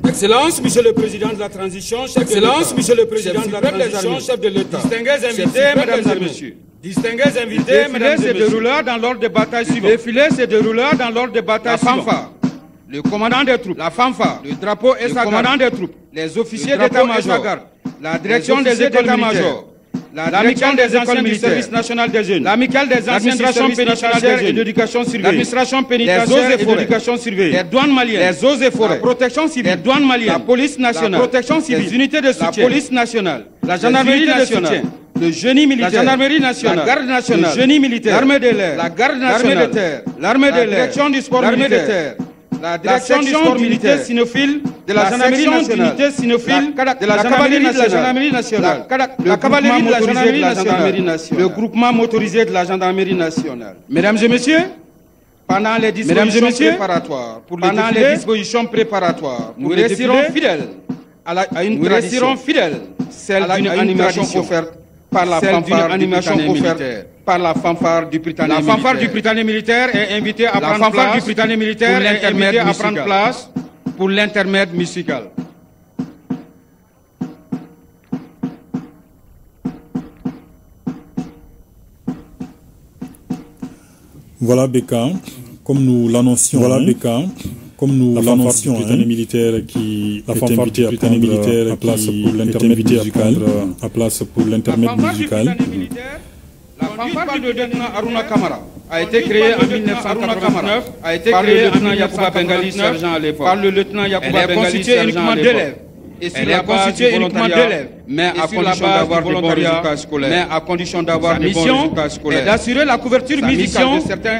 Excellence, Monsieur le Président de la Transition, Excellence, Monsieur le Président de la Transition, chef de l'État. Distingués invités, Mesdames et Messieurs. Distingués invités, Mesdames et Messieurs. Le défilé se déroula dans l'ordre de bataille suivant. Le défilé se déroula dans l'ordre de bataille suivant. La fanfare, le commandant des troupes, la fanfare, le drapeau et sa garde, le commandant des troupes, les officiers d'état-major, la direction des états-majors, l'amicale des anciens du service national des jeunes, l'amicale des anciens du service pénitentiaire et d'éducation surveillée, l'administration pénitentiaire et d'éducation surveillée, les douanes maliennes, les eaux et forêts, la protection civile, les douanes maliennes, la police nationale, la protection civile, les unités de soutien, la police nationale, la gendarmerie nationale, le génie militaire, la gendarmerie nationale, la garde nationale, le génie militaire, l'armée de l'air, la garde nationale, l'armée de terre, l'armée de l'air, la direction du sport militaire, la direction du sport militaire cynophile de la gendarmerie nationale, cynophile de la cavalerie de la gendarmerie nationale, la cavalerie de la gendarmerie nationale, le groupement motorisé de la gendarmerie nationale. Mesdames et messieurs, pendant les dispositions préparatoires, nous resterons fidèles à une tradition fidèle, celle d'une animation offerte par la fanfare militaire. Par la fanfare du Britannique militaire. La fanfare du Britannique militaire est invitée à prendre place pour l'intermède musical. Voilà Beka, comme nous l'annoncions. Voilà Beka, comme nous l'annoncions. La fanfare du militaire qui est invitée à prendre place pour l'intermède musical. À place pour l'intermède musical. La fanfare par le lieutenant Aruna Kamara a été créée en 1989 par le lieutenant Yacouba Bengali, sergent à l'époque. Elle est constituée uniquement d'élèves. Elle est constituée uniquement d'élèves, mais à condition d'avoir du bon résultat scolaire. Mais à condition d'avoir du bon résultat scolaire. Et d'assurer la couverture musicale de certains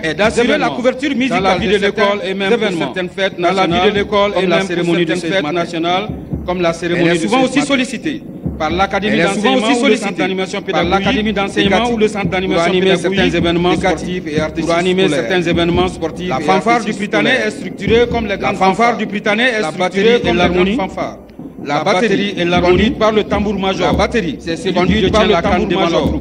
dans la vie de l'école et même pour certaines fêtes nationales, comme la cérémonie de fêtes nationales, comme la cérémonie de fêtes. Elle est souvent aussi sollicitée par l'académie d'enseignement ou le centre d'animation pédagogique pour animer certains événements sportifs et artistiques. La fanfare du Britannique est structurée comme les grandes fanfares du Britannique est structurée comme l'harmonie. La batterie est l'harmonie par le tambour major. La batterie, c'est ce conduit par le tambour major.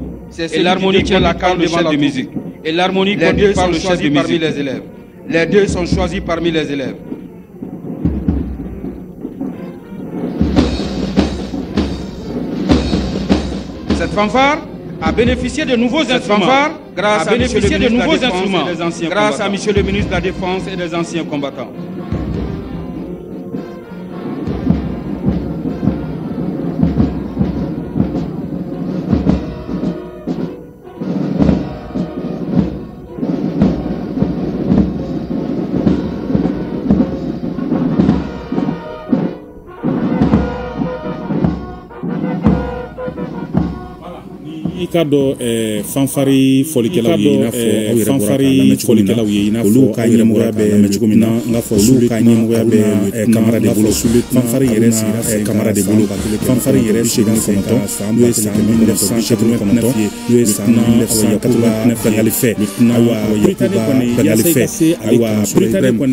Et l'harmonie tient la canne de chef de musique. Et l'harmonie conduite par le chef de parmi les élèves. Les deux sont choisis parmi les élèves. Cette fanfare a bénéficié de nouveaux instruments grâce à M. le ministre de la Défense et des anciens combattants. Ikado fanfari folikelaw ye ina fo fanfari folikelaw ye ina fo olu ka ɲɛmɔgɔya bɛ cogo min na nga fɔ olu ka ɲɛmɔgɔya bɛ kamara de bolo fanfari yɛrɛ sigira kamara de bolo fanfari yɛrɛ sigira kɔnɔntɔn n'o ye san 1989 n'o ye san 1989 Bengali fɛ ayiwa Yakuba Bengali fɛ ayiwa Sulebrem fo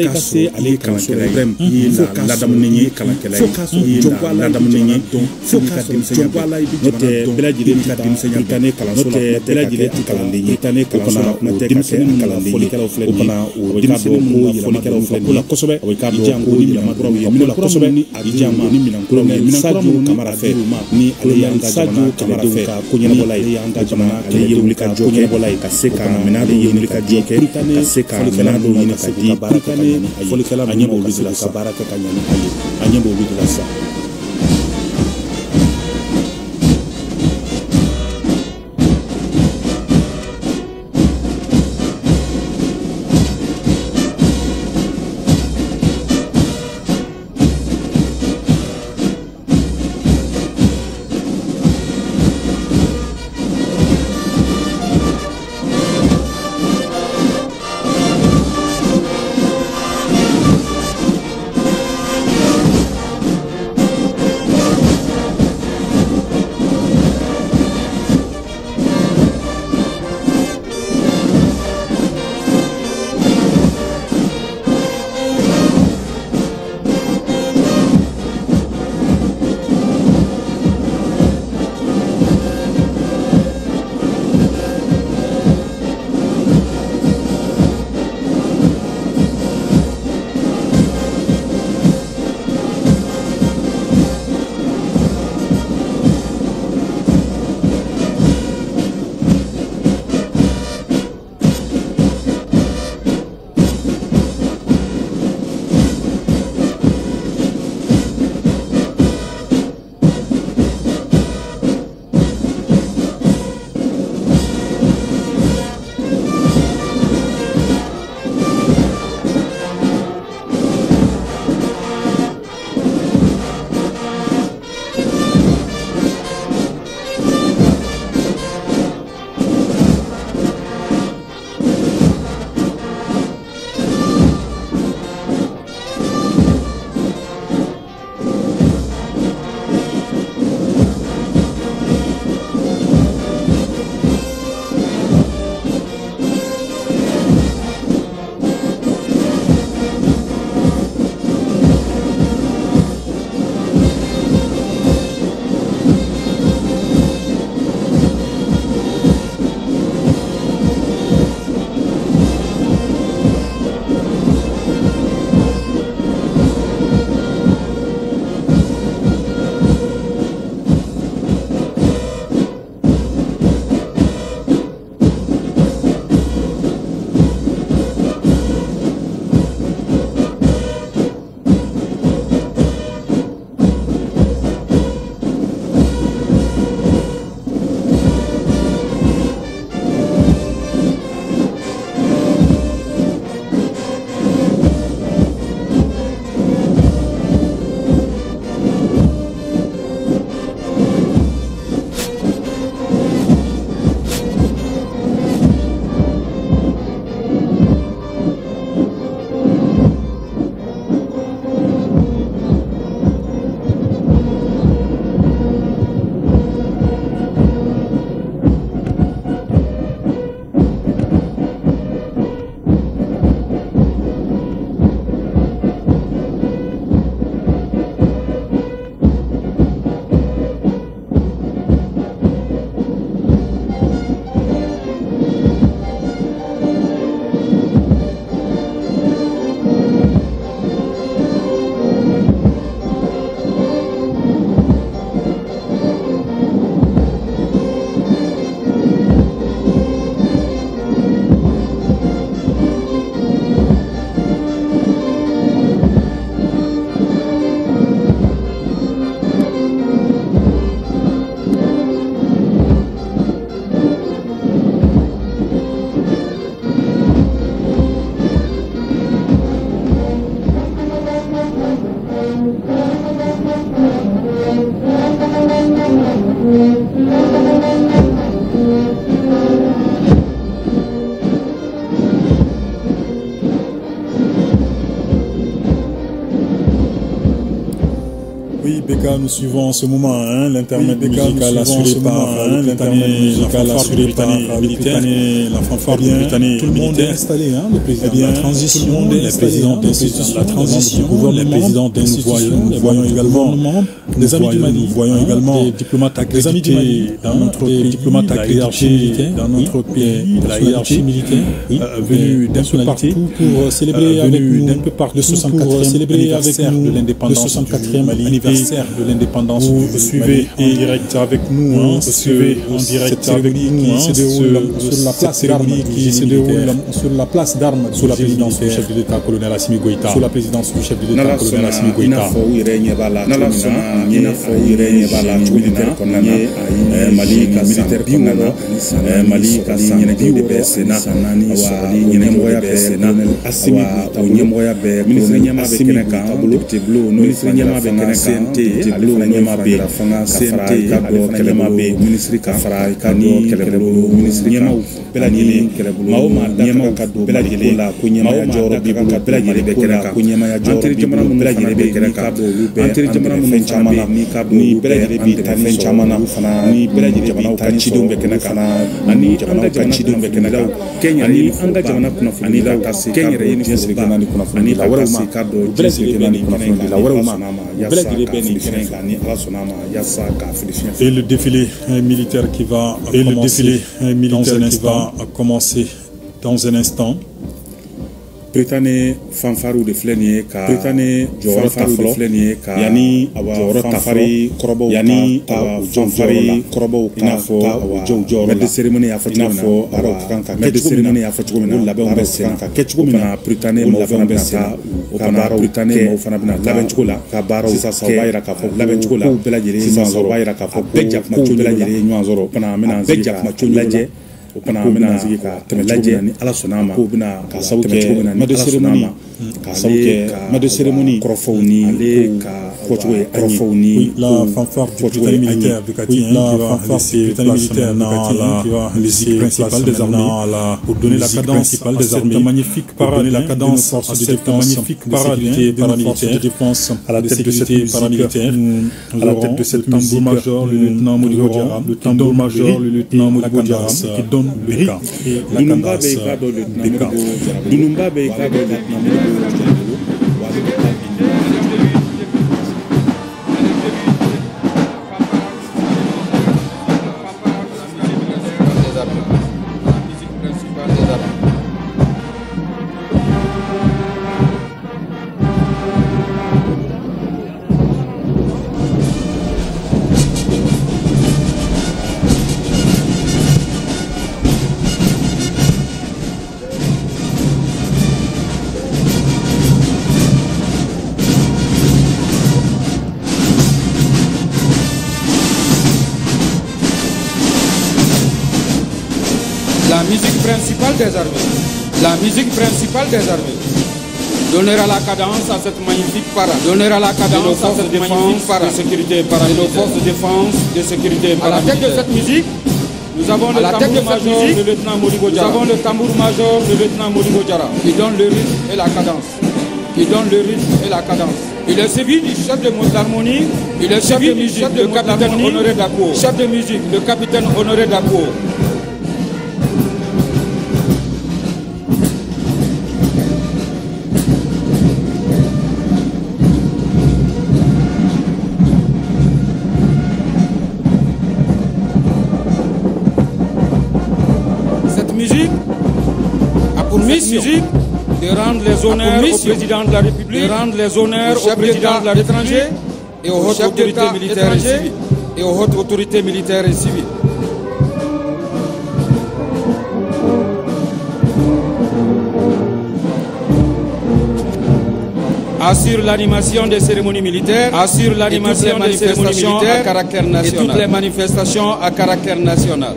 ka se ale kalankɛla ye fo ka ladamu ni ye kalankɛla ye fo ka sɔn ladamu ni ye fo ka sɔn jɔnbala i bɛ jamana dɔn bɛɛ lajɛlen ka denmisɛnnin kalanso la bɛɛ lajɛlen ti kalanden ye tanne kalanso la o denmisɛnnin kalanden folikɛlaw filɛ nin ye o denmisɛnnin minnu folikɛlaw filɛ nin ye kosɛbɛ o ka dɔn ko ni minɛn kuraw ye minɛn kosɛbɛ ni a jama ni minɛn kuraw ye minɛn kuraw minnu kamara fɛ ni ale y'an ka jamana kɛlɛdenw ka ko ɲɛnabɔla ye y'an ka jamana ale ye wuli ka jɔ kɛ ɲɛnabɔla ye ka se ka minɛn de ye wuli ka jɔ kɛ ka se ka minɛn dɔw ɲini ka di folikɛla a ɲɛ b'olu de la sa baara kɛ ka ɲɛ ni a ye a ɲɛ b'olu de la sa. Oui, Beka, nous suivons en ce moment l'intermède musical assuré par la fanfare britannique. Tout le monde est installé, le président de la transition, les présidents d'institutions, la transition, les présidents d'institutions. Nous voyons également des amis du Mali, nous voyons également des diplomates accrédités dans notre pays, diplomates accrédités dans notre pays, la hiérarchie militaire, venus d'un peu partout pour célébrer avec nous le 64e anniversaire de l'indépendance du Mali, anniversaire de l'indépendance. Vous suivez en direct avec nous, vous suivez en direct avec nous, qui se déroule sur la place d'armes, qui se déroule sur la place d'armes sous la présidence du chef de l'État colonel Assimi Goïta, sous la présidence du chef de l'État colonel Assimi Goïta. Et le défilé militaire qui va commencer dans un instant. Pritane fanfaru de flenie ka Pritane fanfaru de flenie ka yani joro tafari korobo yani fanfari korobo inafo jojo de cérémonie ya fatiko inafo aro kanka de cérémonie ya fatiko na labe on bese kanka ketchuko na Pritane mo fana besa o kana Pritane mo fana bina labe chula ka baro sisa sawaira ka fo labe chula ko belajere sisa sawaira ka fo bejak ma chula belajere nywanzoro kana mina bejak ma chula laje o kana mina zigi ka tɛmɛlaje ni ala sɔnna ko bina ka sabu kɛ ma de cérémonie kɔrɔfɔw ni ale ka fɔcogo ye kɔrɔfɔw ni la fanfare du militaire du Kati qui va laisser place maintenant à la musique principale des armées pour donner la cadence à cette magnifique parade, la cadence à cette magnifique parade de nos forces de défense à la tête de cette paramilitaire, à la tête de cette tambour-major le lieutenant Modibo Diarra, le tambour-major le lieutenant Modibo Diarra qui donne le cas et la cadence des cas. La musique principale des armées donnera la cadence à cette magnifique parade, donnera la cadence à cette magnifique parade de sécurité paramilitaire, de nos forces de défense de sécurité paramilitaire. À la tête de cette musique, nous avons le tambour-major, le lieutenant Modibo Diarra. Nous avons le tambour-major, le lieutenant Modibo Diarra, qui donne le rythme et la cadence, qui donne le rythme et la cadence. Il est suivi du chef de d'harmonie, il est chef de musique, le capitaine Honoré Dapo, chef de musique, le capitaine Honoré Dapo. Musique de rendre les honneurs au président de la République, de rendre les honneurs au président de l'étranger et aux hautes autorités militaires et civiles. Et aux hautes autorités militaires et civiles. Assure l'animation des cérémonies militaires, assure l'animation des manifestations à caractère national. Et toutes les manifestations à caractère national.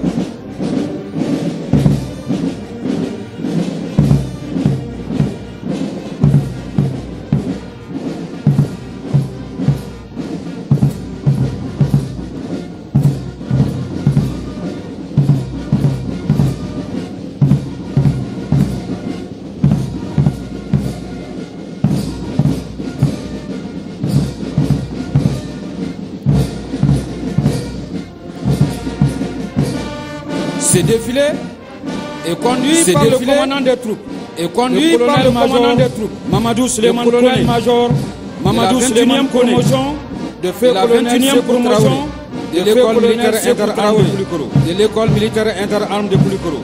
Ce défilé est conduit par le commandant des troupes. Et conduit par le commandant des troupes. Mamadou Suleiman Colonel Major. Mamadou Suleiman promotion de feu la 21e promotion de l'école militaire interarmée de l'école militaire interarmée de Koulikoro.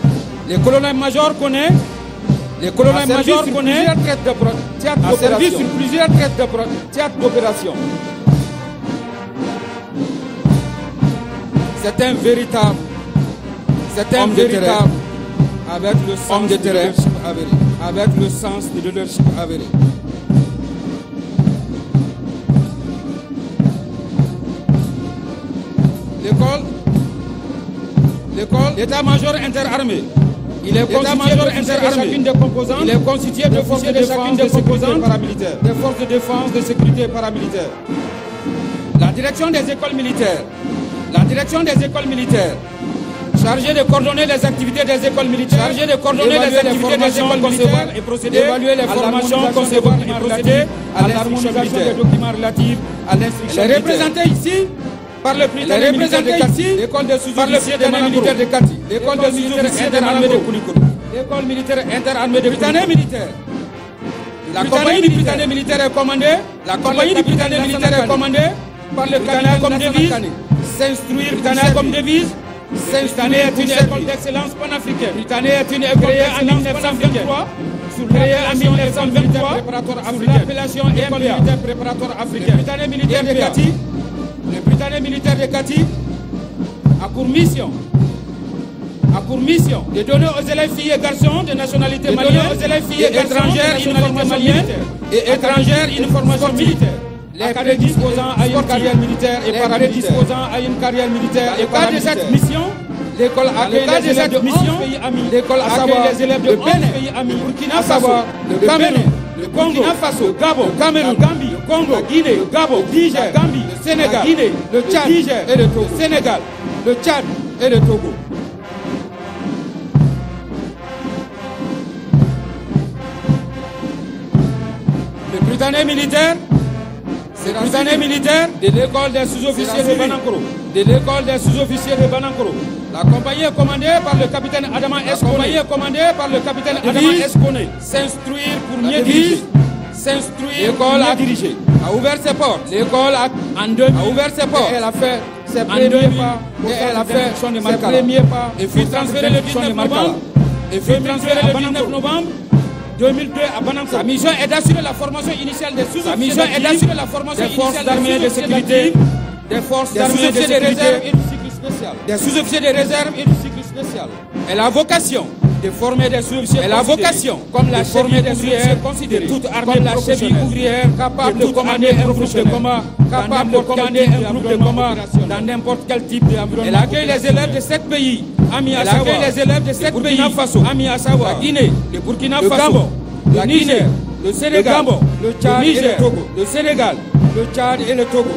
Le colonel-major connaît a servi sur plusieurs théâtres d'opération. C'est un véritable avec le sens de leadership avéré. Avec le sens de leadership avéré. L'état-major interarmé. Il est constitué de chacune des composantes. Il est constitué de forces de défense de sécurité paramilitaires. Des forces de défense de sécurité paramilitaires. La direction des écoles militaires. La direction des écoles militaires. Chargée de coordonner les activités des écoles militaires. Chargée de coordonner les activités des écoles militaires et procéder évaluer les formations concevoir et procéder à l'harmonisation des documents relatifs à l'instruction. Elle est représentée ici par le Britannique militaire de Kati, l'école des sous-officiers militaires de Kati, l'école des sous-officiers interarmés de Koulikoro, l'école militaire interarmée de Britannique militaire. La compagnie du Britannique militaire est commandée. La compagnie du Britannique militaire est commandée par le Britannique comme devise. S'instruire Britannique comme devise. Britannique est une école d'excellence panafricaine. Britannique est une école créée en 1923. Créée en 1923 sous l'appellation école militaire préparatoire africaine. Le Britannique militaire de Kati. Le Britannique militaire de Kati a pour mission de donner aux élèves filles et garçons de nationalité malienne, aux élèves filles et étrangères une formation malienne et étrangères une formation militaire. Les cadets disposant à une carrière militaire et paramilitaire. Et par de cette mission, l'école accueille les élèves de 11 pays amis. L'école accueille les élèves de 11 pays amis. Burkina Faso, le Cameroun, le Burkina Faso, le Gabon, le Cameroun, la Gambie, le Congo, la Guinée, le Gabon, le Niger, la Gambie, le Sénégal, la Guinée, le Tchad, le Niger et le Togo. Sénégal, le Tchad et le Togo. Le Britannique militaire, c'est le Britannique militaire de l'école des sous-officiers de Banankoro. De l'école des sous-officiers de Banankoro. La compagnie est commandée par le capitaine Adama Escone. S'instruire pour mieux diriger. S'instruire pour mieux diriger. A ouvert ses portes. L'école en 2000 a ouvert ses portes. Et elle a fait ses premiers pas. Et elle a fait ses premiers pas. Et fut transférée le 19 novembre. Et fut transférée le 19 novembre 2002 à Banankoro. Sa mission est d'assurer la formation initiale des sous-officiers. Sa mission est d'assurer la formation initiale des forces de sécurité, des forces d'armée de réserve et du cycle spécial. Des sous-officiers de réserve et du cycle spécial. Elle a vocation de former des sous-officiers. Elle a vocation, comme la cheville ouvrière considérée, toute armée comme la cheville ouvrière capable de commander un groupe de combat, capable de commander un groupe de combat dans n'importe quel type d'environnement. Elle accueille les élèves de 7 pays. Elle accueille les élèves de 7 pays. Ami à savoir la Guinée, le Burkina Faso, le Niger, le Sénégal, le Tchad et le Togo. Le Sénégal, le Tchad et le Togo.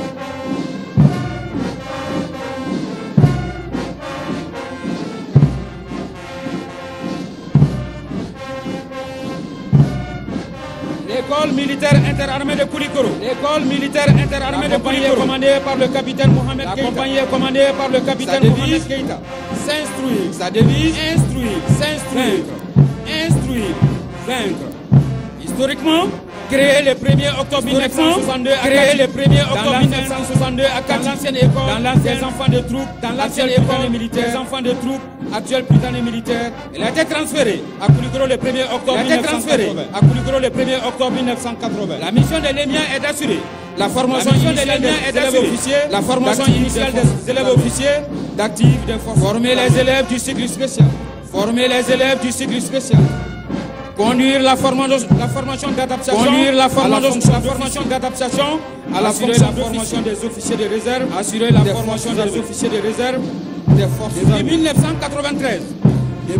L'école militaire interarmée de Koulikoro. L'école militaire interarmée de Koulikoro. Commandée par le capitaine Mohamed Keïta. La compagnie est commandée par le capitaine Mohamed Keïta. S'instruire. Sa devise, instruire, s'instruire. Instruire, vaincre. Historiquement, créé le 1er octobre 1962 à Kati, l'ancienne école, dans l'ancienne enfants de troupes, dans l'ancienne école militaire, les enfants de troupes, actuel Britannique militaire. Elle a été transférée à Koulikoro le 1er octobre 1980. La mission de l'EMIA est d'assurer la formation initiale des officiers, la formation initiale des élèves officiers, d'actifs, de former les élèves du cycle spécial. Former les élèves du cycle spécial. Conduire la formation d'adaptation. Conduire la formation d'adaptation. Assurer la formation des officiers de réserve. Assurer la formation des officiers de réserve. Des forces de 1993.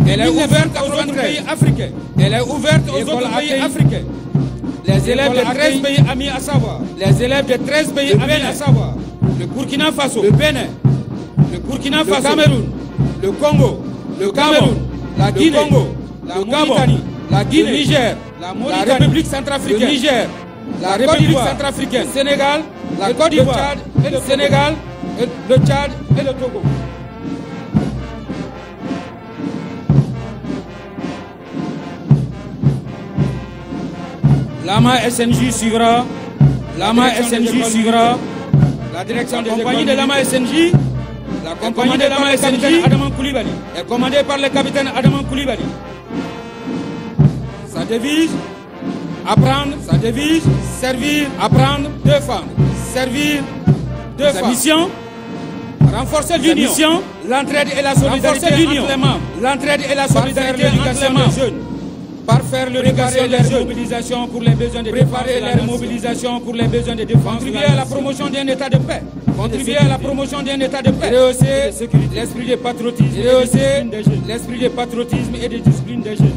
Elle est ouverte aux autres pays africains. Elle est ouverte aux autres pays africains. Les élèves de 13 pays amis à savoir. Les élèves de 13 pays amis à savoir. Le Burkina Faso. Le Bénin. Le Burkina Faso. Le Cameroun. Le Congo. Le Cameroun. La Guinée. La Mauritanie. La Guinée, le Niger, la République centrafricaine, le Niger, la République centrafricaine, le Sénégal, la Côte d'Ivoire, le Sénégal, le Tchad et le Togo. L'AMA SNJ suivra. L'AMA SNJ suivra. La direction des compagnies de l'AMA SNJ. La compagnie de l'AMA SNJ Adaman Koulibaly est commandée par le capitaine Adaman Koulibaly. Sa devise, apprendre. Sa devise, servir, apprendre, défendre. Servir, défendre. Sa mission, renforcer l'union. Sa mission, l'entraide et la solidarité entre les membres. L'entraide et la solidarité entre les membres. Parfaire l'éducation des jeunes. Mobilisation pour les besoins de préparer leur mobilisation pour les besoins de défense. Contribuer à la promotion d'un état de paix. Contribuer à la promotion d'un état de paix. Rehausser l'esprit de patriotisme. Rehausser l'esprit de patriotisme et de discipline des jeunes.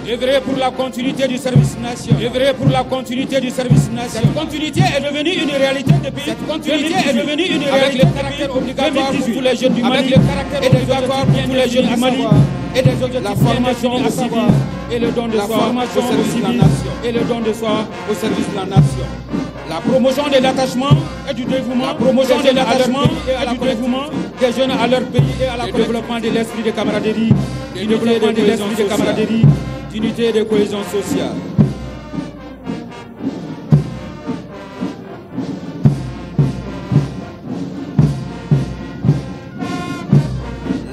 Œuvrer pour la continuité du service national. Œuvrer pour la continuité du service national. Cette continuité est devenue une réalité depuis. Cette continuité est devenue une réalité. Avec le caractère obligatoire pour tous les jeunes du Mali. Avec le caractère obligatoire pour tous les jeunes du Mali. Et des objectifs, la formation au civil et le don de soi au service de la nation. Et le don de soi au service de la nation. La promotion de l'attachement et du dévouement. La promotion de l'attachement et du dévouement des jeunes à leur pays et à la développement de l'esprit de camaraderie. Du développement de l'esprit de camaraderie. D'unité et de cohésion sociale.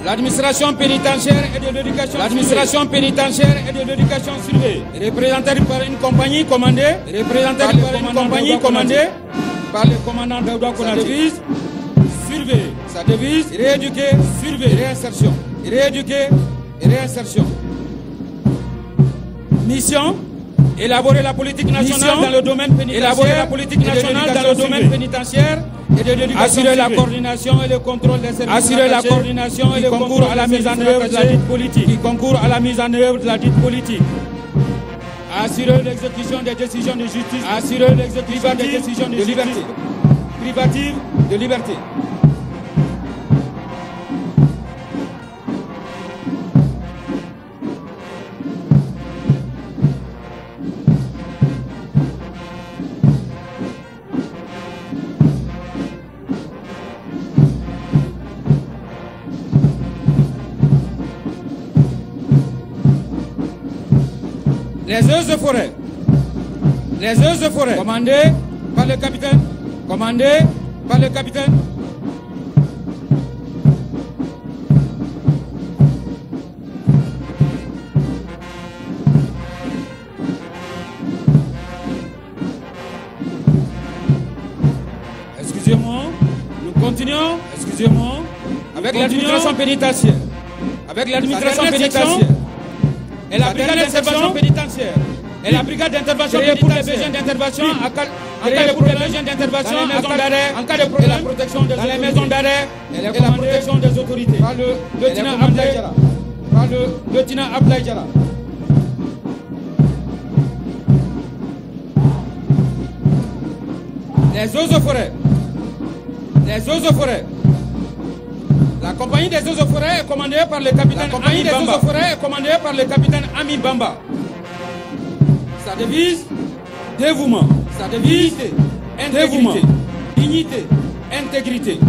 L'administration pénitentiaire et de l'éducation. L'administration pénitentiaire et de l'éducation surveillée. Représentée par une compagnie commandée. Représentée par une compagnie commandée par le commandant Daouda Konaté. Sa devise, surveiller. Sa devise, rééduquer, surveiller. Réinsertion. Rééduquer et réinsertion. Mission, élaborer la politique nationale dans le domaine pénitentiaire. Élaborer la politique nationale dans le domaine pénitentiaire et de l'éducation. Assurer la coordination et le contrôle des services. Assurer la coordination et le concours à la mise en œuvre de la dite politique. Qui concourt à la mise en œuvre de la dite politique. Assurer l'exécution des décisions de justice. Assurer l'exécution des décisions de liberté. Privative de liberté. Les eaux de forêt. Les eaux de forêt. Commandé par le capitaine. Commandé par le capitaine. Excusez-moi. Nous continuons. Excusez-moi. Avec l'administration pénitentiaire. Avec l'administration pénitentiaire. Et la brigade d'intervention pénitentiaire. Et la brigade d'intervention pour les besoins d'intervention en cas de problème d'intervention en cas de problème, la protection dans les maisons d'arrêt et la protection des autorités. Par le lieutenant Ablaye Diarra. Par le lieutenant Ablaye Diarra. Les eaux de forêt. Les eaux de forêt. La compagnie des eaux de forêt est commandée par le capitaine Ami Bamba. La compagnie des eaux de forêt est commandée par le capitaine Ami Bamba. Sa devise, dévouement. Sa devise, intégrité. Dignité, intégrité.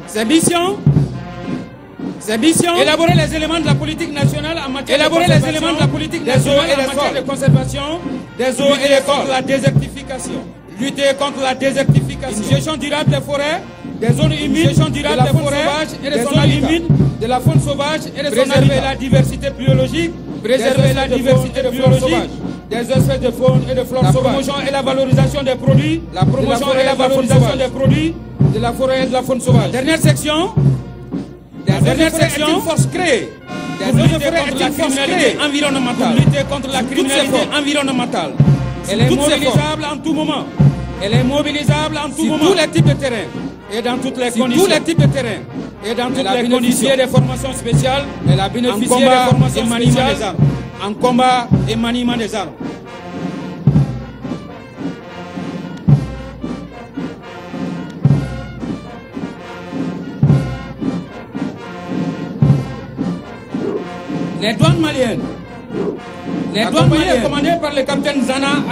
Ses missions, élaborer les éléments de la politique nationale en matière de conservation des eaux et contre la désertification. Lutter contre la désertification. Une gestion durable des forêts. Des zones humides, de la faune sauvage et de son habitat. De la faune sauvage et de son habitat. Préserver la diversité biologique, préserver la diversité biologique, des espèces de faune et de flore sauvage. La promotion et la valorisation des produits, la promotion et la valorisation des produits de la forêt et de la faune sauvage. Dernière section, est une force créée. Pour lutter contre la criminalité environnementale. Pour lutter contre la criminalité environnementale. Elle est mobilisable en tout moment. Elle est mobilisable en tout moment. Tous les types de terrains. Et dans toutes les conditions. Tous les types de terrains. Et dans toutes les conditions. Des formations spéciales. Elle a bénéficié des formations spéciales en combat et maniement des armes. Les douanes maliennes. Les douanes maliennes commandées par le capitaine Zana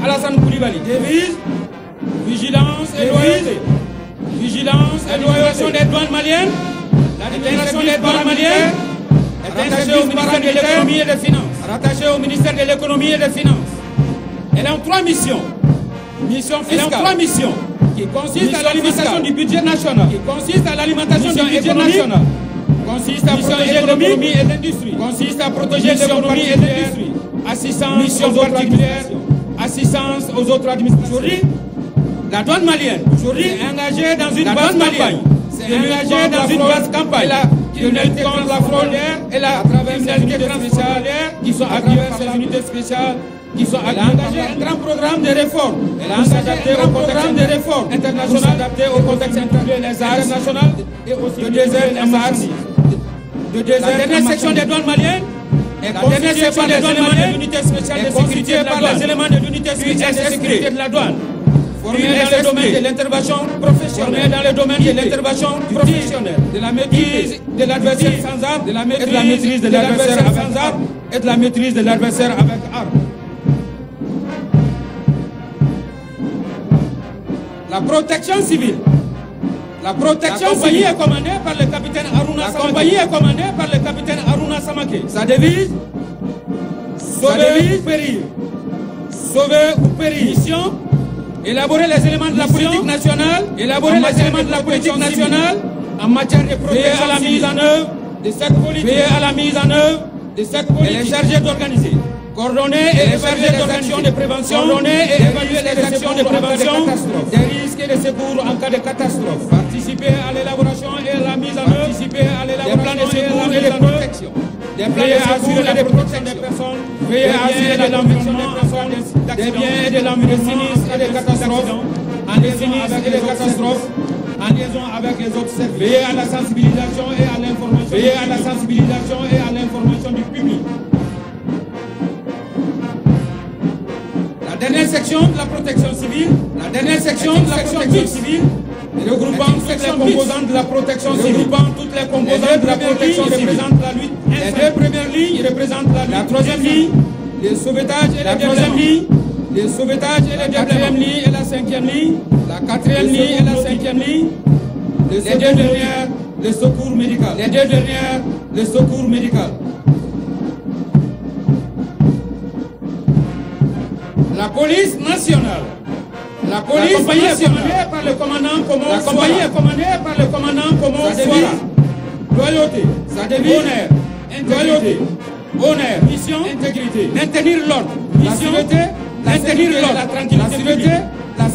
Alassane Koulibaly. Devise, vigilance et loyauté. Vigilance et loyauté des douanes maliennes. L'administration des douanes maliennes est rattachée au ministère de l'économie et des finances. Rattachée au ministère de l'économie et des finances. Elle a 3 missions. Mission fiscale. Elle a 3 missions. Qui consiste à l'alimentation du budget national. Qui consiste à l'alimentation du budget national. Consiste à protéger l'économie et l'industrie. Consiste à protéger l'économie et l'industrie. Assistance aux autres particulières. Assistance aux autres administrations. Aujourd'hui, la douane malienne est engagée dans une vaste campagne. C'est engagée dans une vaste campagne. De lutte contre la fraude et à travers les unités spéciales qui sont à travers ces unités spéciales qui sont engagées un grand programme de réforme. Elle a engagé un programme de réforme international adapté au contexte international et aussi de désert et mardi. La dernière section des douanes maliennes est constituée par les éléments de l'unité spéciale de sécurité par les éléments de l'unité spéciale de sécurité de la douane. Formé dans le domaine de l'intervention professionnelle, dans le domaine de l'intervention professionnelle, de la maîtrise de l'adversaire sans arme, de la maîtrise de l'adversaire sans arme et de la maîtrise de l'adversaire avec arme. La protection civile. La protection civile est commandée par le capitaine Aruna Samake. La compagnie est commandée par le capitaine Aruna Samake. Sa devise, sauver ou périr. Sauver ou périr. Mission, élaborer les éléments de la politique nationale, élaborer les éléments de la politique nationale en matière de protection à la mise en œuvre de cette politique, veiller à la mise en œuvre de cette politique. Elle est chargée d'organiser, coordonner et évaluer les actions de prévention, coordonner et évaluer les actions de prévention des risques et de secours en cas de catastrophe, participer à l'élaboration et à la mise en œuvre, participer à l'élaboration des plans de secours et de protection. Veiller à assurer la protection des personnes, veiller à assurer l'environnement des biens et de l'environnement et des catastrophes, en liaison avec les catastrophes, en liaison avec les autres services. Veiller à la sensibilisation et à l'information. Veiller à la sensibilisation et à l'information du public. La dernière section de la protection civile, la dernière section de la protection civile, regroupant toutes les composantes de la protection civile. Regroupant toutes les composantes de la protection civile. Représente la lutte. Les 2 premières lignes représentent la lutte. La 3e ligne, les sauvetages et la 3e ligne, les sauvetages et la 4e ligne et la 5e ligne, la 4e ligne et la 5e ligne, les 2 dernières, les secours médicaux. Les 2 dernières, les secours médicaux. La police nationale. La police est commandée par le commandant Komo. La compagnie est commandée par le commandant Komo. Sa devise, loyauté. Sa devise, honneur. Loyauté, honneur, mission, intégrité. Maintenir l'ordre. Mission, maintenir l'ordre. La tranquillité,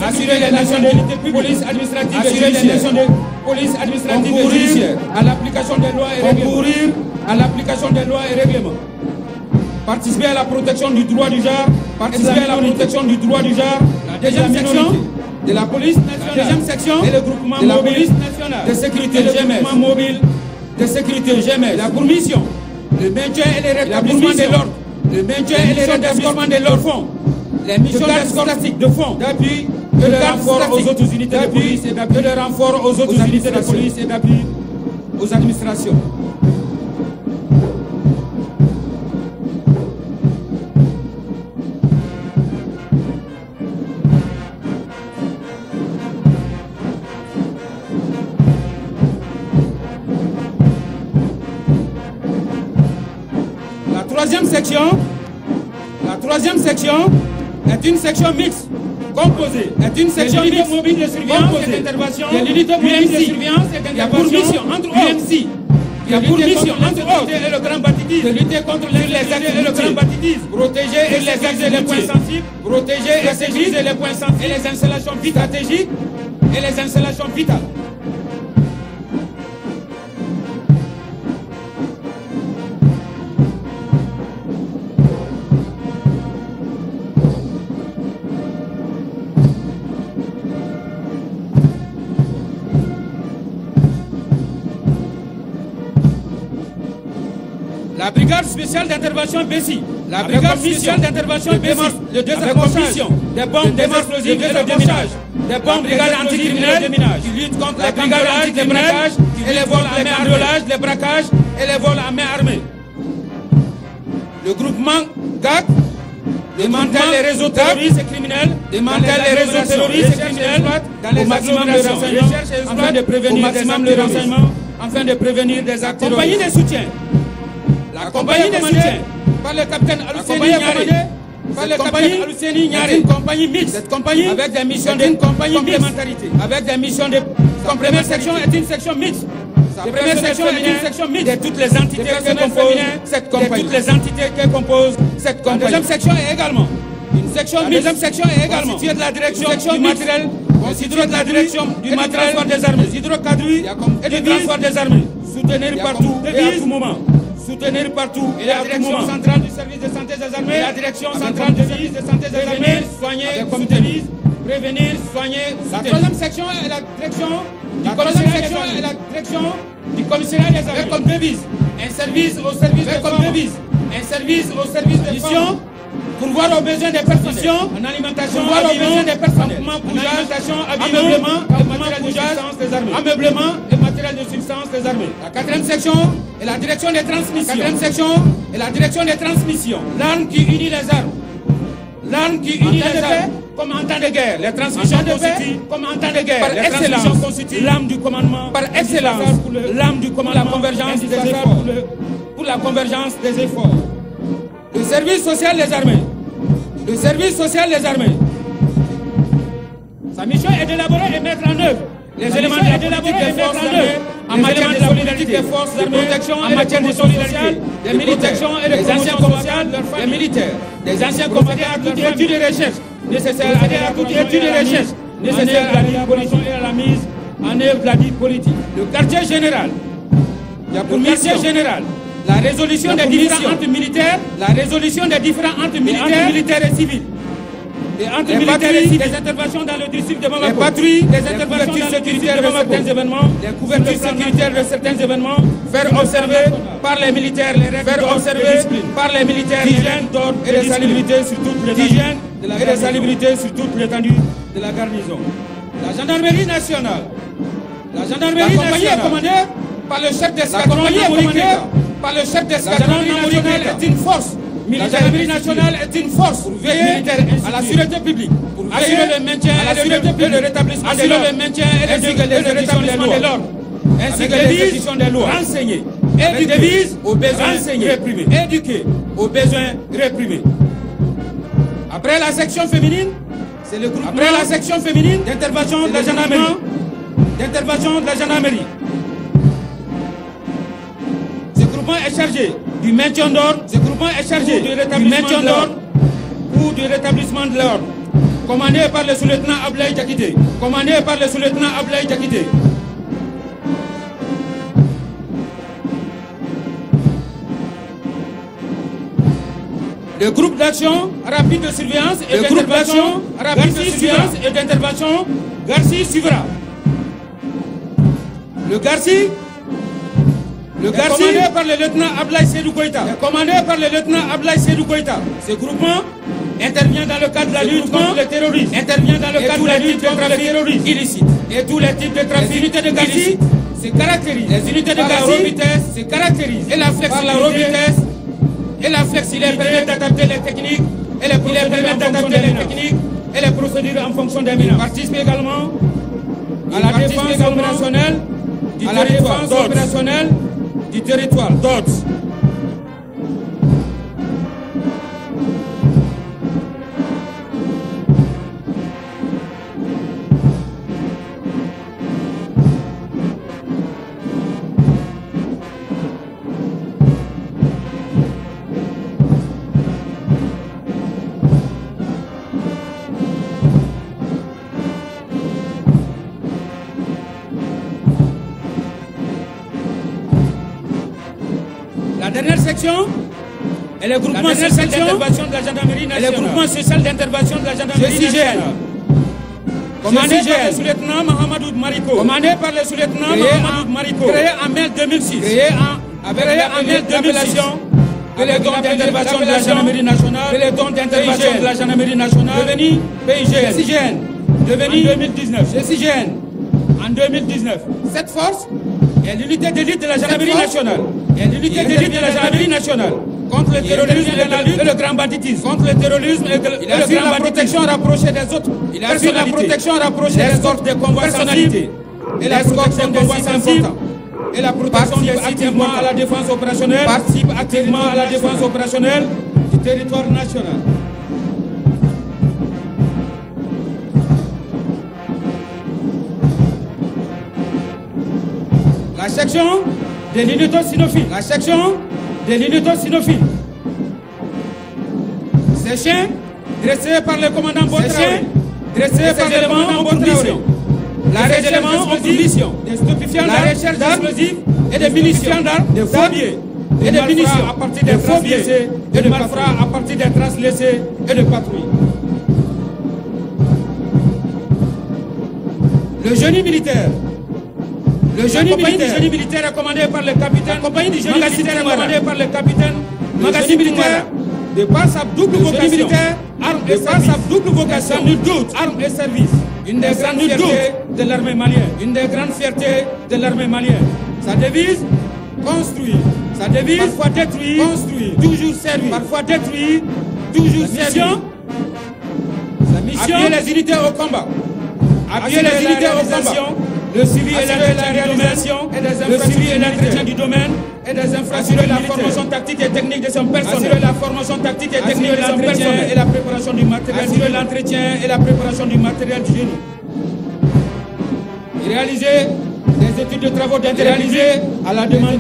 assurer les nationalités publiques. Police administrative assurer les nationalités. Police administrative et judiciaire. À l'application des lois et règlements. Concourir à l'application des lois et règlements. Participer à la protection du droit du genre. Participer à la protection du droit du genre. La deuxième section de la police nationale. La deuxième section et le groupement de la police nationale de sécurité GMS. Mobile de sécurité GMS. La pour mission le maintien et le rétablissement de l'ordre. Le maintien et le rétablissement de l'ordre. Les missions scolastiques de fond d'appui et le renfort aux autres unités de police et d'appui. Le renfort aux autres unités de police et d'appui aux administrations. La troisième section est une section mixte, composée, est une section mixte mobile de surveillance et d'intervention. L'unité mobile de surveillance et d'intervention entre UMC. Il y a pour mission, entre autres, et le grand banditisme, de lutter contre les actes et le grand banditisme, protéger et les actes et les points sensibles, protéger et sécuriser les points sensibles et les installations stratégiques et les installations vitales. La brigade spéciale d'intervention Bessie. La brigade spéciale d'intervention Bessie. Le désaccrochage des bombes, des explosifs et le déminage. Des bombes, brigades anticriminelles qui luttent contre les cambriolages, les braquages et les vols à main armée, les braquages et les vols à main armée. Le groupement GAC démantèle les réseaux terroristes et criminels, démantèle les réseaux terroristes et criminels dans les maximum de renseignements afin de prévenir au maximum le renseignement afin de prévenir des actes terroristes. La compagnie de soutien. La compagnie de soutien par le capitaine Aluseni Niaré. Par le capitaine Aluseni Niaré. Une compagnie mixte. Cette compagnie avec des missions de complémentarité. Avec des missions de complémentarité. La première section est une section mixte. La première section est une section mixte de toutes les entités qui composent cette compagnie. De toutes les entités qui composent cette compagnie. La deuxième section est également une section mixte. La deuxième section est également constituée de la direction du matériel, constituée de la direction du matériel des armées, hydrocadrus et du transport des armées. Soutenir partout et à tout moment. Soutenir partout et la direction centrale du service de santé des armées. La direction centrale du service de santé des armées. Soigner, soutenir, prévenir, soigner. La troisième section est la direction du commissariat des armées. Comme devise, un service au service des femmes. Un service au service des femmes. Pour voir aux besoins des personnes, en alimentation, pour voir aux besoins des personnes, en alimentation, ameublement et matériel de substance des armées. Ameublement et matériel de substance des armées. La quatrième section est la direction des transmissions. La quatrième section est la direction des transmissions. L'arme qui unit les armes. L'arme qui unit les armes. Comme en temps de guerre, les transmissions constituent, comme en temps de guerre, par excellence, constituent l'âme du commandement, par excellence, l'âme du commandement, la convergence des efforts, pour la convergence des efforts. Le service social des armées. Le service social des armées. Sa mission est d'élaborer et mettre en œuvre les éléments de la politique des forces armées en matière de solidarité des forces armées, protection en matière de solidarité, des militaires et des anciens combattants, des militaires, des anciens combattants à toute étude de recherche nécessaire à toute étude de recherche nécessaire à l'élaboration et à la mise en œuvre de la vie politique. Le quartier général. Il y a pour mission général la résolution des différends entre militaires, la résolution des différends entre militaires et civils. Et entre militaires et civils, des interventions dans le district de Bamako. Les patrouilles, des interventions sécuritaires de certains événements, les couvertures sécuritaires de certains événements, faire observer par les militaires les règles par les militaires d'hygiène, d'ordre et de salubrité sur toute l'étendue de la garnison. La gendarmerie nationale. La gendarmerie nationale est commandée par le chef d'escadron par le chef d'escadron national est une force. La gendarmerie nationale est une force pour veiller à la sûreté publique, pour assurer le maintien et le rétablissement de l'ordre, ainsi que l'exécution des lois, renseigner, éduquer aux besoins réprimés, éduquer aux besoins réprimés. Après la section féminine, c'est le groupe. Après la section féminine d'intervention de la gendarmerie, est chargé du maintien d'ordre, ce groupement est chargé du maintien d'ordre ou du rétablissement de l'ordre, commandé par le sous-lieutenant Ablaye Diakité. Le groupe d'action rapide de surveillance et d'intervention Garci suivra. Le Garci commandé par le lieutenant Ablaye Seydou Goïta. Ce groupement intervient dans le cadre de la lutte contre le terrorisme, illicite. Et tous les types de trafic. Les unités de Garci se caractérisent. Les unités de Garci se caractérisent. Et la flexibilité et la flexibilité permet d'adapter les techniques et les procédures en fonction des menaces. Participe également à la défense opérationnelle du territoire d'Ods. La dernière section est le groupement social d'intervention de la gendarmerie nationale. Le groupement social d'intervention de la gendarmerie nationale. Commandé par le sous-lieutenant Mahamadou Mariko. Créé en mai 2006. Créé en mai 2006. Peloton d'intervention de la gendarmerie nationale. Devenu PIGN. Devenu CIGN. En 2019. Cette force est l'unité d'élite de la gendarmerie nationale. Contre le terrorisme et le grand banditisme. Contre le terrorisme et le grand protection rapprochée des autres. Il assure la protection rapprochée des autres des convois sensibles et la protection des convois sensibles et la protection des sites importants. À la défense opérationnelle. Participe activement à la défense opérationnelle du territoire national. La section des linétocinophiles. La section des linétocinophiles. Ces chiens dressés par le commandant Botraoré. Dressés par le commandant Botraoré. La recherche d'explosifs, des stupéfiants, la recherche d'explosifs et des munitions d'armes, des faux billets et des munitions à partir des faux billets et de malfrats à partir des traces laissées et de patrouilles. Le génie militaire. Le génie militaire est commandé par le capitaine. La compagnie du génie militaire est commandée par le capitaine. Magasin militaire, de par sa double vocation, armes et par sa double vocation, armes et services. Une des grandes fiertés de l'armée malienne. Une des grandes fiertés de l'armée malienne. Sa devise, construire. Sa devise, parfois détruire, construire. Toujours servir. Parfois détruire, toujours servir. Sa mission, appuyer les unités au combat. Appuyer les unités au combat. Le suivi et l'entretien le suivi et l'entretien du domaine et des infrastructures, la formation tactique et technique de son personnel. Assurer la formation tactique et technique de son personnel et la préparation du matériel. Assurer l'entretien et la préparation du matériel du génie. Réaliser des études de travaux d'intérêt public à la demande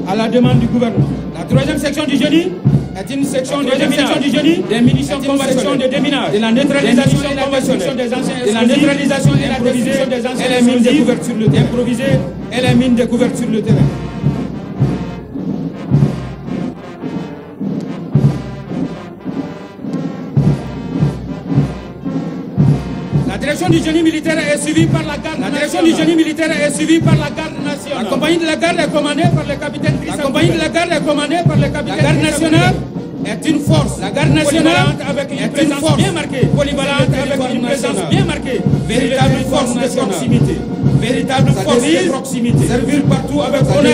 à la demande du gouvernement. La troisième section du génie est une section de déminage du génie, des munitions conventionnelles, de déminage, de la neutralisation et la destruction des anciens, de la neutralisation et la destruction des anciens, et les mines découvertes sur le terrain. Improvisées et les mines découvertes sur le terrain. La direction du génie militaire est suivie par la garde. La direction du génie militaire est suivie par la garde nationale. La compagnie de la garde est commandée par le capitaine Christophe. La compagnie de la garde est commandée par le capitaine. La garde nationale est une force. La garde nationale avec une présence bien marquée. Polyvalente avec une présence bien marquée. Véritable force de proximité. Véritable force de proximité. Servir partout avec honneur.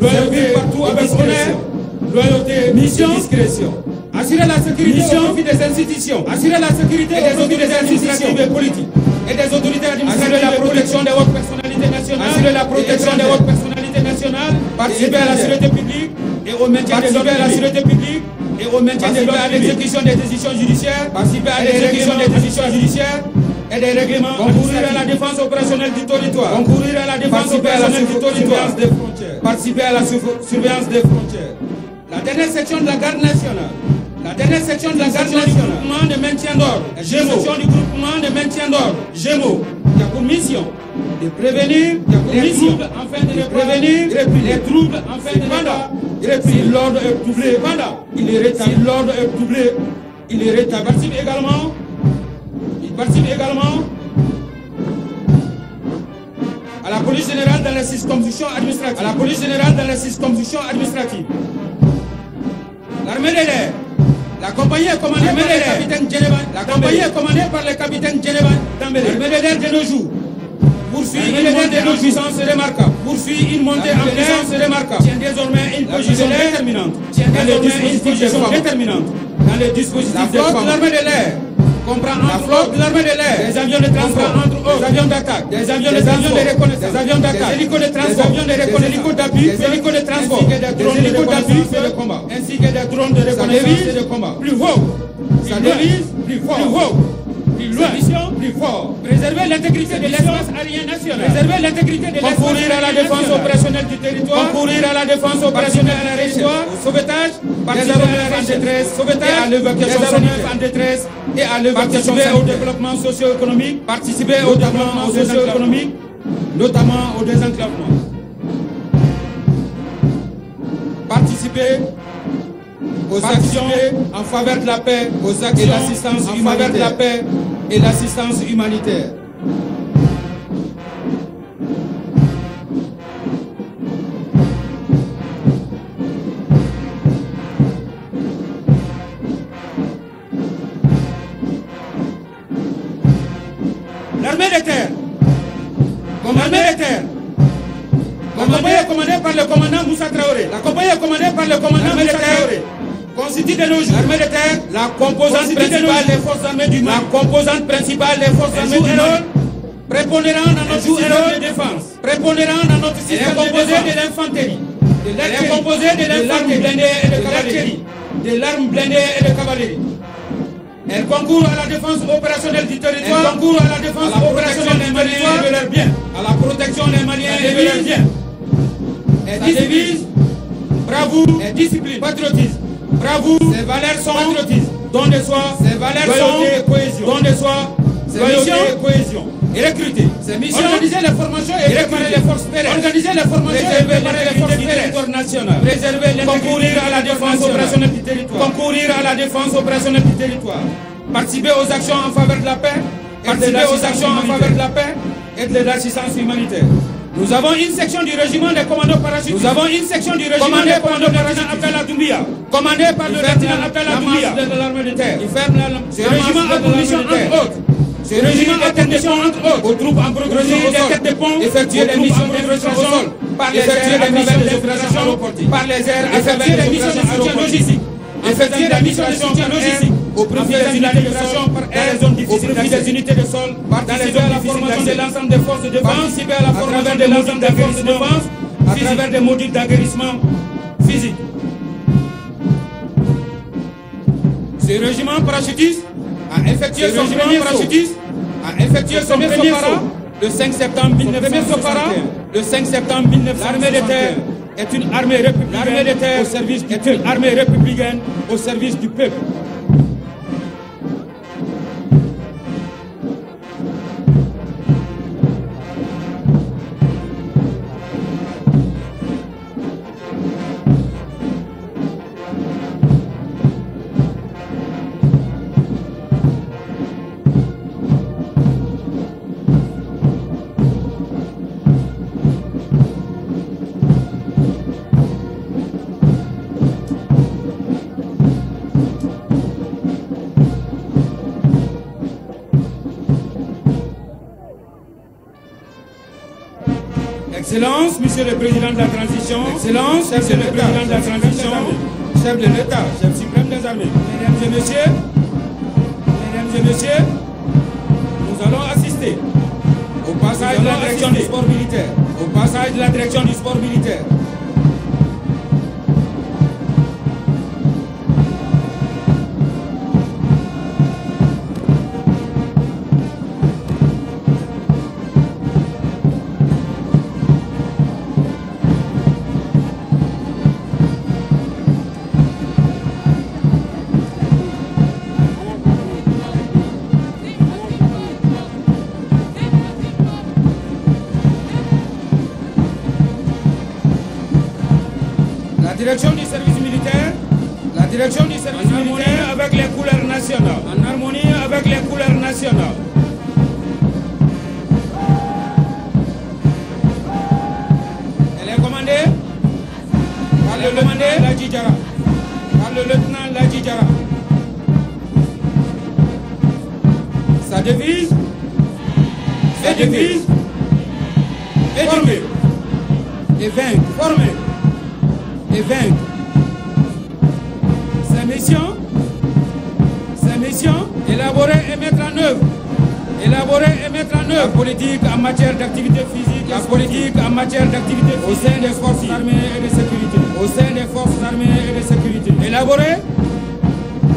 Loyauté partout avec honneur. Loyauté, mission, discrétion. Assurer la sécurité au profit des institutions. Assurer la sécurité des autorités administratives et politiques. Et des autorités administratives. Assurer la protection des hautes personnalités nationales. Assurer la protection des hautes personnalités nationales. Participer à la sûreté publique et au maintien des ordres de la sûreté publique et au maintien de l'ordre à l'exécution des décisions judiciaires. Participer à l'exécution des décisions judiciaires et des règlements. Concourir à la défense opérationnelle du territoire. Concourir à la défense opérationnelle du territoire. Participer à la surveillance des frontières. La dernière section de la garde nationale. La dernière section de la garde nationale, groupement de maintien d'ordre, section du groupement de maintien d'ordre, Gémeaux, qui a pour mission de prévenir les troubles afin de prévenir les troubles afin de si l'ordre est doublé, il est rétabli. Si l'ordre est doublé, il est rétabli. Il participe également à la police générale dans les circonscriptions administratives. À la police générale dans les circonscriptions administratives. L'armée de l'air. La compagnie est commandée par le capitaine Djeneba. La compagnie est commandée par le capitaine Djeneba Dambélé. L'armée de l'air de nos jours poursuit une montée en puissance remarquable. Poursuit une montée en puissance remarquable. Tient désormais une position déterminante. Tient désormais une position déterminante dans les dispositifs de l'armée de l'air. Comprend la flotte de l'armée de l'air, des avions de transport, entre autres, des avions d'attaque, des avions de reconnaissance, des avions d'attaque, des hélicos de transport, des avions de reconnaissance, des hélicos d'appui, des hélicos de transport, ainsi que des drones de reconnaissance et de combat, ainsi que des drones de reconnaissance et de combat. Plus haut, sa devise, plus fort, plus haut, plus loin, plus fort. Préserver l'intégrité de l'espace aérien national. Préserver l'intégrité de l'espace concourir à la défense opérationnelle du territoire. Concourir à la défense opérationnelle du territoire. Au sauvetage, participer à la détresse, sauvetage, à l'évacuation en détresse et à l'évacuation au développement socio-économique. Participer au développement socio-économique, notamment au désenclavement. Participer aux actions en faveur de la paix, aux actions et l'assistance en faveur de la paix et l'assistance humanitaire. L'armée de terre, comme l'armée de terre, la compagnie est commandée par le commandant Moussa Traoré. La compagnie est commandée par le commandant Moussa Traoré. Constitue de nos jours l'armée de terre, la composante principale des forces armées du Mali. La composante principale des forces armées du Mali. Prépondérant dans notre rôle de défense. prépondérant dans notre système. Elle est composée de l'infanterie, de l'arme blindée et de cavalerie, de l'arme blindée et de cavalerie. Elle concourt à la défense opérationnelle du territoire, elle concourt à la défense opérationnelle des Maliens et de leurs biens, à la protection des Maliens et de leurs biens. Elle divise bravoure et discipline, patriotisme. Bravoure, ses valeurs sont patriotisme, don de soi, ses valeurs sont cohésion, don de soi, loyauté et cohésion. Et recruter. Ses missions, organiser la formation et préparer les forces pérennes. Organiser la formation et préparer les forces du territoire national. Préserver les concourir à la défense opérationnelle du territoire. Concourir à la défense opérationnelle du territoire. Participer aux actions en faveur de la paix. Participer aux actions en faveur de la paix et de l'assistance humanitaire. Nous avons une section du régiment des commandos parachutistes. Nous avons une section du régiment des commandos parachutistes Abdallah Doumbia, commandé par le lieutenant Abdallah Doumbia de l'armée de terre. Ce régiment a pour mission entre autres. Ce régiment a pour mission entre autres aux troupes en progression au sol, effectuer des missions de progression au sol, par les airs à travers les opérations aéroportiques, par les airs à travers les missions de soutien logistique, effectuer des missions de soutien logistique au profit des unités de sol par air, au profit des unités de sol, participer à la formation de l'ensemble des forces de défense, participer à la formation de l'ensemble des forces de défense, à travers des modules d'aguerrissement physique. Ce régiment parachutiste a effectué son premier parachutiste, a effectué son premier saut le 5 septembre 1961. Le 5 septembre 1961. L'armée de terre est une armée républicaine. L'armée de terre au service est une armée républicaine au service du peuple. Excellence, Monsieur le Président de la Transition, Excellence, Monsieur le Président de la Transition, chef de l'État, chef suprême des armées, Mesdames et Messieurs, nous allons assister au passage de la direction du sport militaire, au passage de la direction du sport militaire. La direction du service militaire avec les couleurs nationales, en harmonie avec les couleurs nationales. Elle est commandée par le lieutenant Ladji Diarra, Sa devise former et vaincre, former et vaincre. Sa mission, élaborer et mettre en œuvre la politique en matière d'activité physique, la politique en matière d'activité au sein des forces armées et de sécurité, au sein des forces armées et de sécurité. Élaborer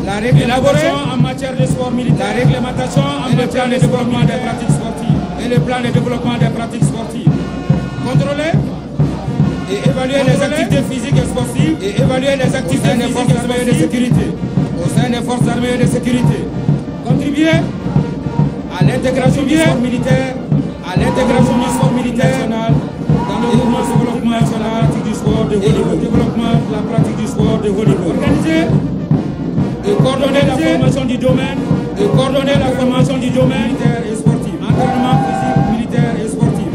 la réglementation en matière de sport militaire, la réglementation en matière de développement des pratiques sportives et le plan de développement des pratiques sportives. Contrôler et évaluer les activités physiques et sportives et évaluer les activités des forces armées et de sécurité au sein des forces armées et de sécurité. Contribuer à l'intégration du sport militaire, national dans le mouvement de développement sur la pratique du sport de haut niveau. Développement de la pratique du sport de haut niveau. Organiser et coordonner la formation du domaine, militaire et sportif, entraînement physique, militaire et sportif.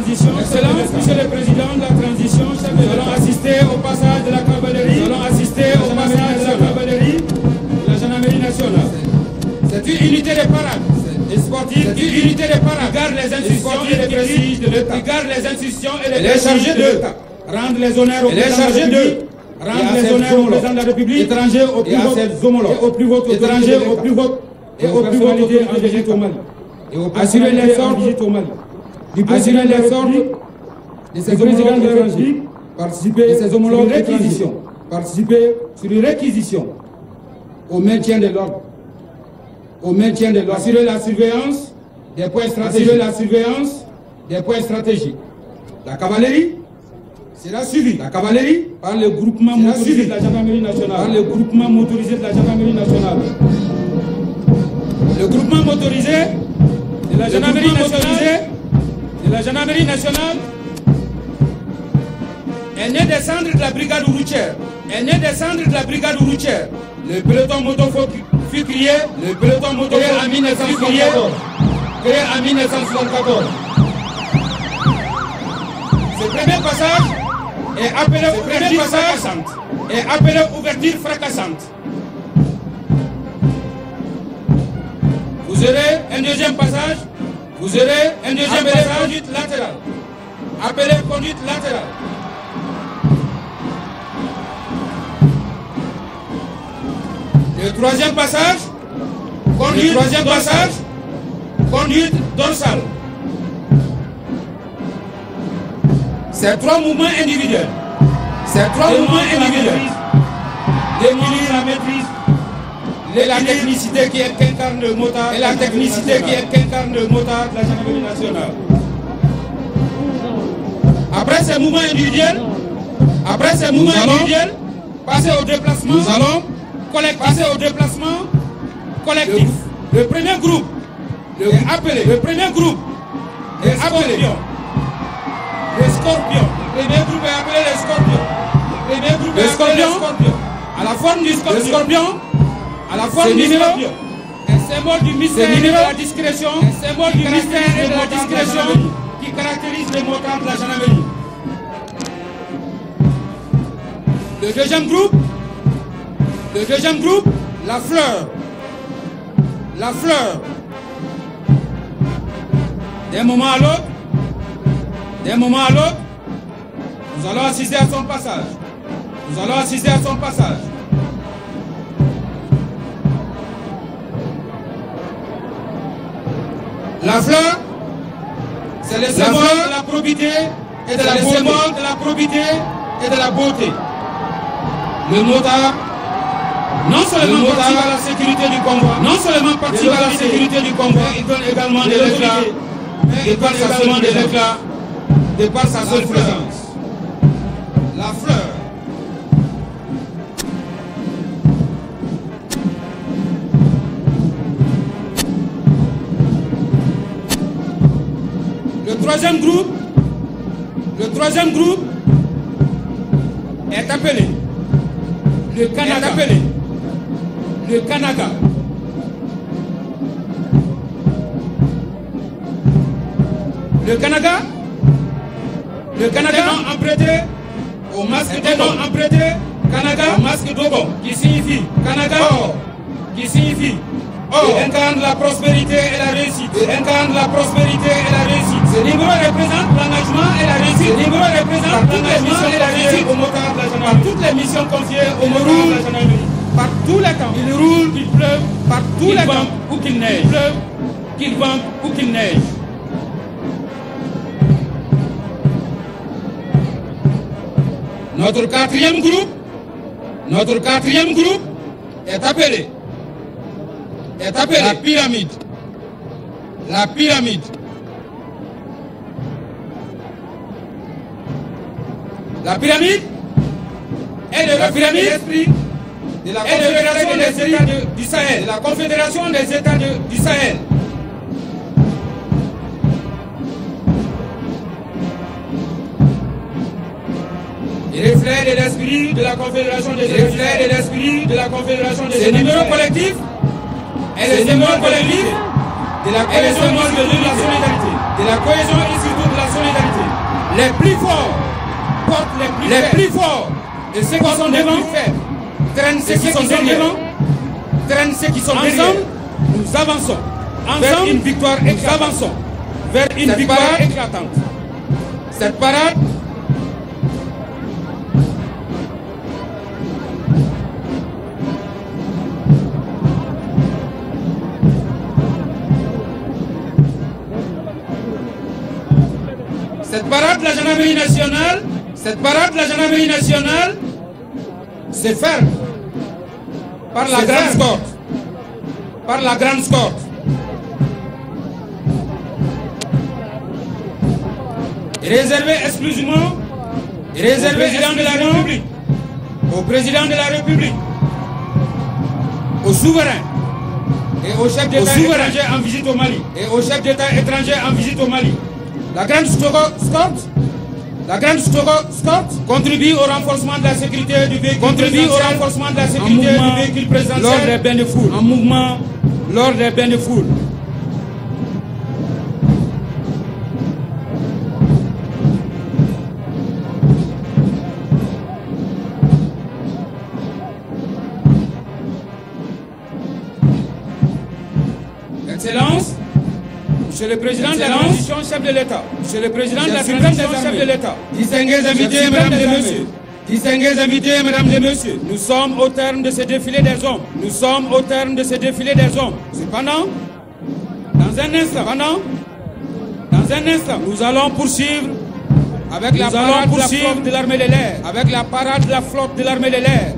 transition. Excellence, Monsieur le Président de la transition, nous allons assister au passage de la cavalerie. Nous allons assister au passage de la cavalerie de la gendarmerie nationale. C'est une unité de parade. Les sportifs, c'est une unité de parade. Qui garde les institutions et les prestiges de l'État. Qui garde les institutions et les chargés de l'État. Rendre les honneurs au président de la République. Rendre les honneurs au président de la République. Étrangers au plus haut. Au plus haut. Étrangers au plus haut. Et aux personnalités en visite au Mali. Assurer les ordres au Mali. Assurer les ordres de ses présidents de la République. Participer à ses homologues réquisitions. Participer sur les réquisitions au maintien de l'ordre. Au maintien de l'ordre. Assurer la surveillance des points stratégiques. Assurer la surveillance des points stratégiques. La cavalerie sera suivie. La cavalerie par le groupement motorisé de la gendarmerie nationale. Par le groupement motorisé de la gendarmerie nationale. Le groupement motorisé de la gendarmerie nationale est né des cendres de la brigade routière. Le peloton moto fut créé. Le peloton moto créé en 1974. Ce premier passage est appelé ouverture fracassante. Vous aurez un deuxième passage. Conduite latérale. Appelé conduite latérale. Le troisième passage. Conduite dorsale. Ces trois mouvements individuels. L'équilibre, la maîtrise. Et la technicité qui incarne le motard. De la gendarmerie nationale. Après ces mouvements individuels, passer au déplacement. Nous allons passer au déplacement collectif. Le premier groupe est appelé. Le scorpion. Le premier groupe est appelé le scorpion. À la forme du scorpion. Un symbole du mystère et de la discrétion. Qui caractérise les motards de la gendarmerie. Le deuxième groupe, la fleur. D'un moment à l'autre, nous allons assister à son passage. La fleur, c'est le symbole de la probité et de la beauté. Le motard, non seulement participe à la sécurité du convoi, il donne également de l'éclat, de par sa seule présence. La fleur. Le troisième groupe est appelé le Kanaga. Le Kanaga emprunté au masque Dogon, qui signifie Kanaga, il incarne la prospérité et la réussite. Ce numéro représente l'engagement et la réussite. Au motard de la gendarmerie. Par toutes les missions confiées au motard de la gendarmerie. Par tous les temps. Il roule, qu'il pleuve, par tous les temps, ou qu'il neige. Qu'il vente ou qu'il neige. Notre quatrième groupe est appelé la pyramide. La pyramide est le l'esprit de la Confédération des États du Sahel. De la Confédération des États du Sahel. Il reflète l'esprit de la Confédération des États. Ce numéro collectif est le symbole collectif de la cohésion et surtout de la solidarité. Les plus forts portent les plus forts. Et ceux qui sont devant traînent ceux qui sont devant, traînent ceux qui sont derrière. Ensemble, nous avançons. Vers une victoire éclatante. Nous avançons vers une victoire éclatante. Cette parade de la gendarmerie nationale, se fait par la grande escorte. Par la grande escorte. Réservé exclusivement au président de la République, au président de la République, au souverain et au chef d'État étranger en visite au Mali. La grande escorte contribue au renforcement de la sécurité du véhicule présidentiel lors des bains de foule. En mouvement lors des bains de foule. Excellence, Monsieur le Président de la Transition, chef de l'État. Monsieur le Président de la Transition, chef de l'État. Distingués invités, mesdames et messieurs. Distingués invités, mesdames et messieurs. Nous sommes au terme de ce défilé des hommes. Cependant, dans un instant, nous allons poursuivre avec la parade de la flotte de l'armée de l'air. Avec la parade de la flotte de l'armée de l'air.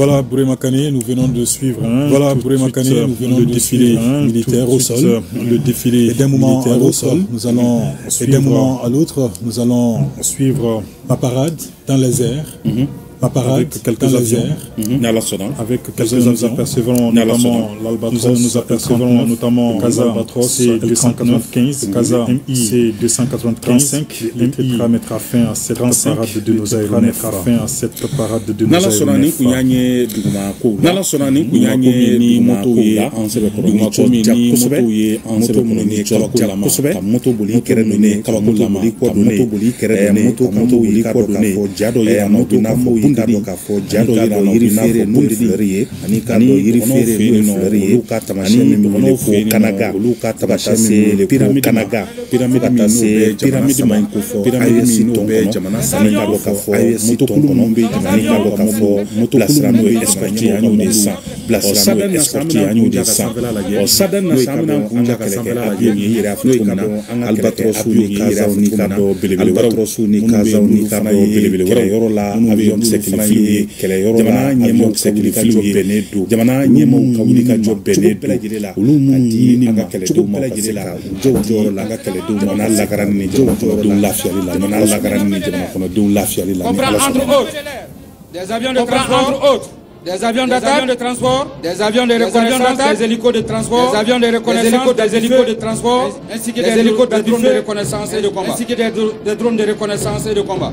Voilà, Bouré-Makane, nous venons de suivre le défilé militaire au sol. Le défilé et d'un moment à l'autre, nous allons suivre ma parade dans les airs. Ma parade avec quelques avions, avec quelques nous apercevrons notamment Casa C-295, Casa C-295, le TETRA mettra fin à cette parade de nos aéronefs. Kado ka fo jado ira yiri fere no fleurie ani kado yiri fere no luka tamashemi mone ko kanaga luka tabashemi le kanaga pyramide main ko fo pyramide no be jamana sani kado ka fo moto kulu be jamani kado ka fo moto kulu no escorti anyu de sa place no escorti anyu de sa o sadan na samna kunja kala avion yira futumana albatros ni kaza ni kado belebele albatros ni kaza ni kado belebele yoro la avion sekilifié jamana nyemo sekilifié benedo jamana nyemo kawulika job benedo ulumu ni anga kele do ma pasika joro la anga kele do jamana la garani joro do lafia la jamana la garani jamana kono do lafia la des avions de transport entre autres des avions de transport, des avions de reconnaissance, des hélicos de transport, des avions de reconnaissance, des hélicos de transport, ainsi que des hélicos de drones de reconnaissance et de combat, ainsi que des drones de reconnaissance et de combat.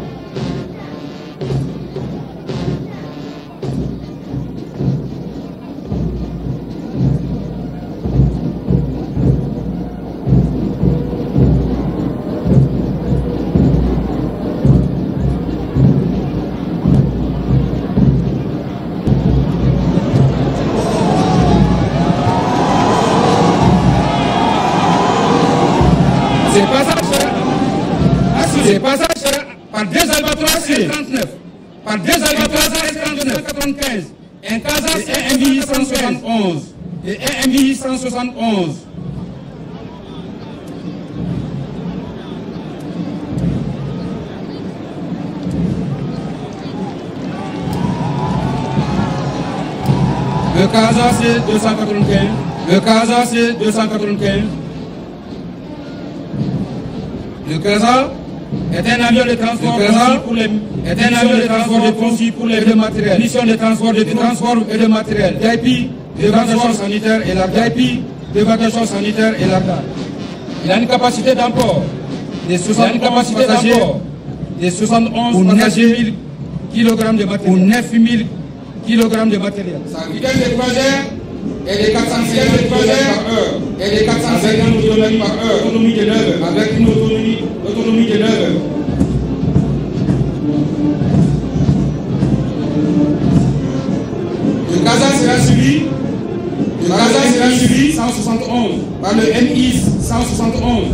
Ces passages par deux albatros S39, par deux albatros S39, un Casas et un MVI 171 et un MVI 171. Le Casas c'est 295, le Casas c'est 295. Le Casas est un avion de transport pour les matériels. Mission de transport et de matériel. VIP de transport sanitaire et la VIP d'évacuation sanitaire élargie. Il a une capacité d'emport de 71 passagers, de 71 passagers, kg de matériel. Ou 9000 kg de matériel. Sa vitesse de trajet est de 450 km par heure. Et de 450 km par heure. Autonomie de 9 heures. Avec une autonomie de 9 heures. Le Gaza sera suivi 171 par le MI 171.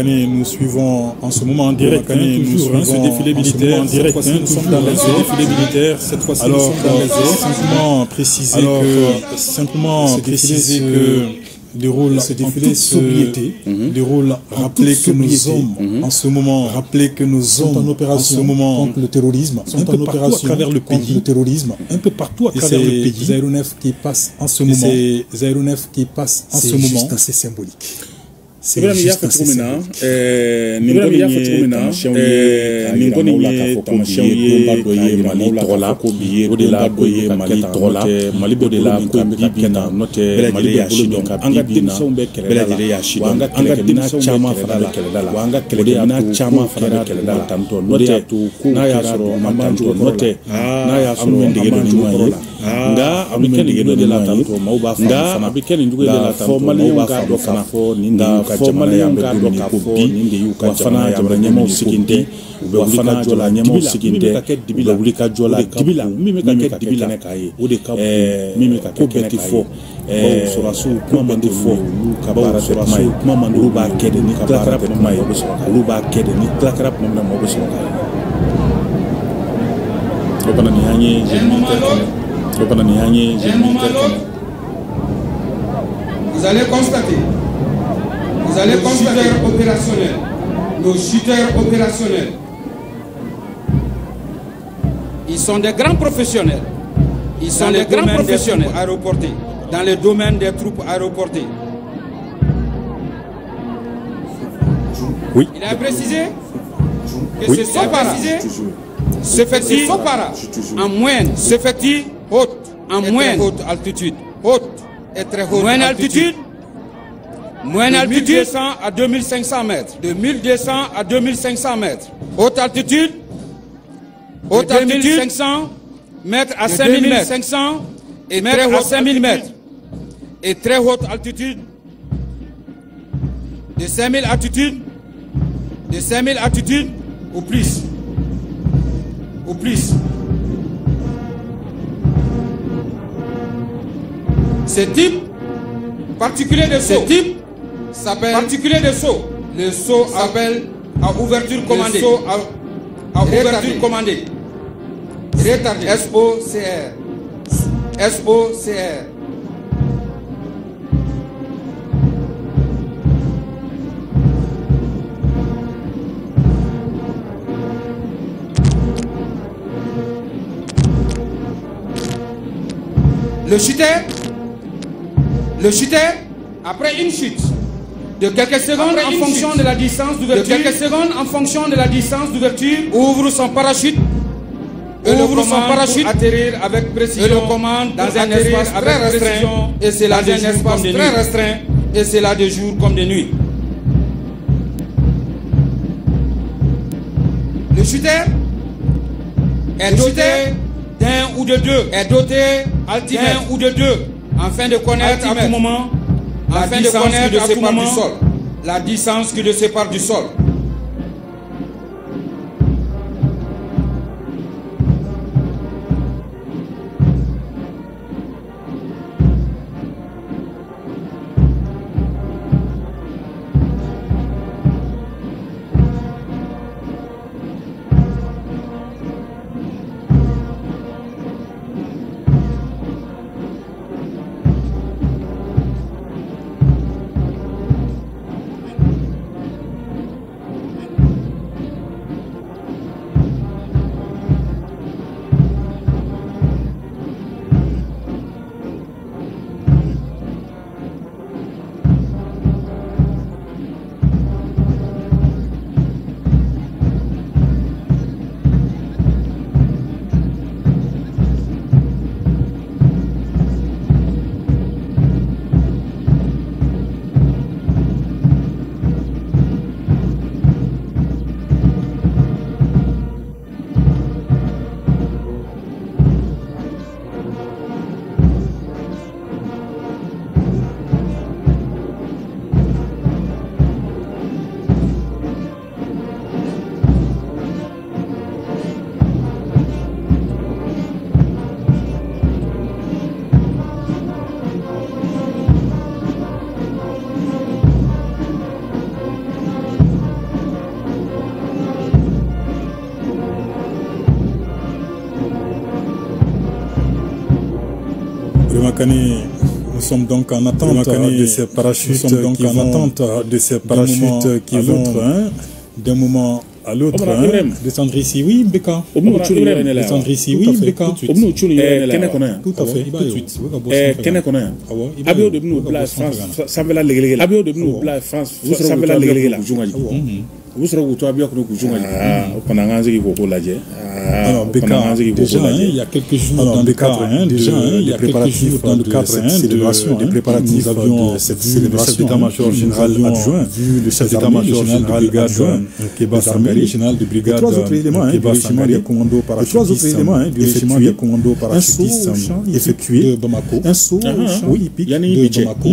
Nous suivons en ce moment en direct ce défilé militaire en direct. Nous sommes dans les défilé militaire. Cette fois-ci, nous sommes dans les simplement préciser que déroule ce défilé sobriété, déroule rappeler que nos hommes en ce moment, sont en opération contre le terrorisme, sont en opération à travers le pays, le terrorisme, un peu partout à travers le pays. Ces aéronefs qui passent en ce moment, c'est juste assez symbolique. C'est juste assez symbolique. Formalium ka do ka fo wa fana jamana nyamo sikinde wa fana jola nyamo sikinde dibila wuli ka jola dibila mimi ka ke dibila o de ka mimi ka ke beti fo surasu kuma mande fo ka bara surasu kuma mandu ba kede ni ka bara mai lu ba kede ni klakara kuma na mo bo so ka bana ni hanye vous allez constater nos shooters opérationnels, ils sont des grands professionnels. Ils sont des grands professionnels aéroportés, dans le domaine des troupes aéroportées. Oui. Il a précisé que ce Sopara s'effectue en moyenne, s'effectue haute, en moyenne haute altitude, haute et très haute altitude. Moyenne altitude 1200 à 2500 mètres. De 1200 à 2500 mètres. Haute altitude. Haute altitude 500 mètres à 5000 mètres. 500 et mètres à 5000 mètres. Et très haute altitude. De 5000 altitudes. De 5000 altitudes au plus. Au plus. Ce type particulier de saut. Ce type s'appelle particulier de saut. Le saut s'appelle à ouverture commandée. Le saut à ouverture commandée. Retardé. SOCR. SOCR. Le shooter, après une chute de quelques secondes en fonction de la distance d'ouverture, ouvre son parachute et atterrir avec précision. Et le commande dans un espace très restreint. Et c'est là des espaces très restreints. Et c'est là de jour comme de nuit. Le shooter est doté d'un ou de deux. Afin de connaître à tout moment la distance qui le sépare du sol. Nous sommes donc en attente de ces parachutes qui vont d'un moment à l'autre, descendre ici, oui, Beka. Descendre ici, oui, Beka. Tout à fait, tout de suite. Alors, Beka, déjà, il y a quelques jours dans le cadre de cette célébration, des préparatifs de cette célébration, d'état-major général adjoint, vu le chef d'état-major général adjoint, le général de brigade, trois autres éléments du régiment des commandos parachutistes effectués de Bamako, un saut au champ hippique de Bamako.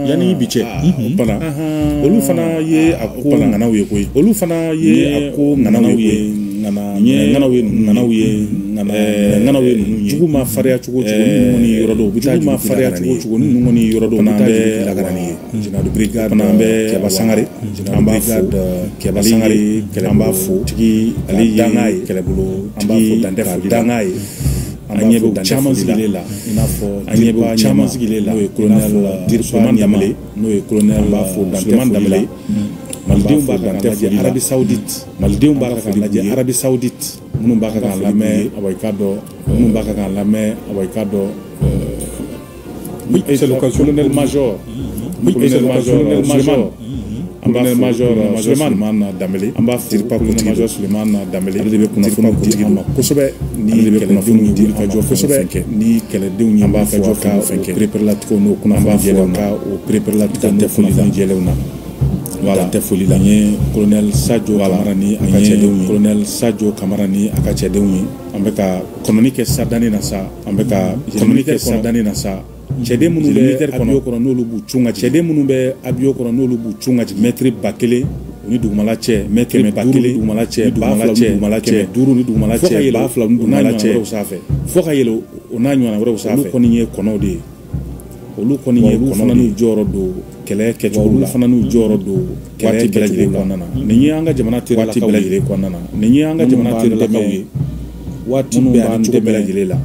Yani biche opana olu fana ye ako ngana we koy olu fana ye ako ngana we ngana we jugu ma faria chugo ni yorodo jugu ma faria chugo ni yorodo na be lagarani jina de brigade na be keba sangare amba brigade keba sangare kelamba fu tigi ali dangai kelebulu amba fu dangai anyebe chama zilela inafo anyebe chama zilela no colonel Dirman Yamale no colonel Suleiman Damale maldium baka laje Arabie Saoudite maldium baka laje Arabie Saoudite munum baka la me awaykado munum baka la me awaykado c'est l'occasion colonel major colonel-major Suleiman Damele amba tirpa colonel-major Suleiman Damele ale be kuna funu ko tigi kosɛbɛ ni be kuna funu di ka jɔ kosɛbɛ ni kɛlɛdenw ɲɛ b'a ka jɔ ka prépare la tuko no kuna b'a fɔ ka o prépare la tuko tɛ foli la jɛlɛw na voilà tɛ foli la nye colonel Sadio Kamara ni a ka cɛdenw ye colonel Sadio Kamara ni a ka cɛdenw ye an bɛ ka kɔnɔni kɛ sadani na sa an bɛ ka kɔnɔni kɛ sadani na sa cɛden minnu bɛ avion kɔnɔ n'olu b'u cunga cɛden minnu bɛ avion kɔnɔ n'olu b'u cunga mètre 1000 ni dugumala cɛ mètre 1000 dugumala cɛ 500 ni dugumala cɛ 2000 ni dugumala cɛ sanfɛ fo ka yɛlɛ o n'a ɲɔgɔnna wɛrɛw sanfɛ olu kɔni ye kɔnɔw de ye olu kɔni ye olu fana n'u jɔyɔrɔ don kɛlɛ kɛcogo la olu fana n'u jɔyɔrɔ don kɛlɛ bɛɛ lajɛlen kɔnɔna na nin ye an ka jamana waati bɛɛ lajɛlen kɔnɔna na nin ye an ka jamana terelakaw ye waati bɛɛ ani cogo bɛɛ lajɛlen la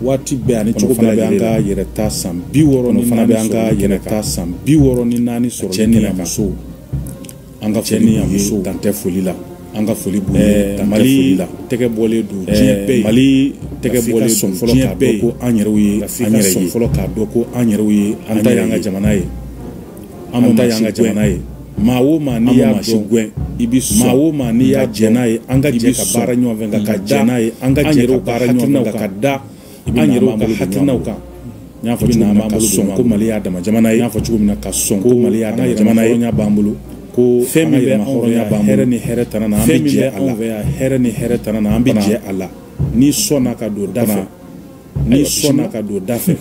waati bɛɛ ani cogo bɛɛ lajɛlen an ka yɛrɛ ta san 60 ni fana bɛ an ka yɛrɛ ta san 64 sɔrɔ cɛ ni muso an ka cɛ ni muso dan tɛ foli la an ka foli b'u ye dan tɛ foli la tɛgɛ bɔlen don diɲɛ bɛɛ Mali tɛgɛ bɔlen don fɔlɔ k'a dɔn ko an yɛrɛw ye an yɛrɛ ye fɔlɔ k'a dɔn ko an yɛrɛw ye an ta y'an ka jamana ye an ta y'an ka jamana ye maa o maa n'i y'a dɔn i bɛ sɔn maa o maa n'i y'a jɛ n'a ye an ka jɛ ka baara ɲɔgɔn fɛ ka jɛ n'a ye an ka jɛ ka baara ɲɔgɔn fɛ ka da an yɛrɛw ka hakilinaw kan n y'a fɔ cogo min na ka sɔn ko Mali y'a dama jamana ye n y'a fɔ cogo min na ka sɔn ko Mali y'a dama jamana ye hɔrɔnya b'an bolo ko fɛn min bɛ hɔrɔnya b'an bolo hɛrɛ ni hɛrɛ tana na an bɛ jɛ a la hɛrɛ ni hɛrɛ tana na an bɛ jɛ a la n'i sɔnna ka don da fɛ n'i sɔnna ka don da fɛ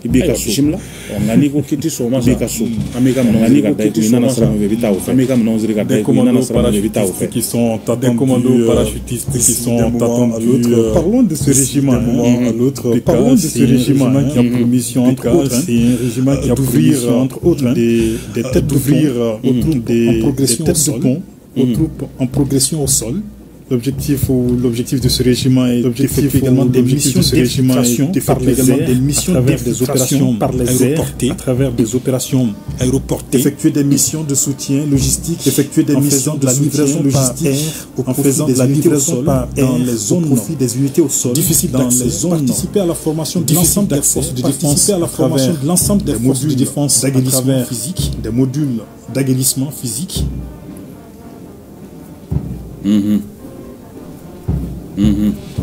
i b'i ka so bisimila nka n'i ko k'i tɛ sɔn o ma b'i ka so an b'i ka minɛnw ziri ka da i kun i nana sira min fɛ i bɛ taa o fɛ an b'i ka minɛnw ziri ka da i kun i nana sira min fɛ i bɛ taa o fɛ des commandos parachutistes qui sont attendus. Parlons de ce régiment d'un moment à l'autre. Parlons de ce régiment qui a pour mission entre autres, c'est un régiment qui a pour mission entre autres des têtes d'ouvrir en progression au sol, aux troupes en progression au sol. L'objectif de ce régiment est d'effectuer également des missions d'infiltration par les airs, à travers des opérations par les airs, à travers des opérations aéroportées, effectuer des missions de soutien logistique, effectuer des missions de la livraison logistique, en faisant de la livraison par dans les zones, au profit des unités au sol, difficiles dans les zones, participer à la formation de l'ensemble des forces de défense, à la formation de l'ensemble des forces de défense à travers physique, des modules d'aguerrissement physique.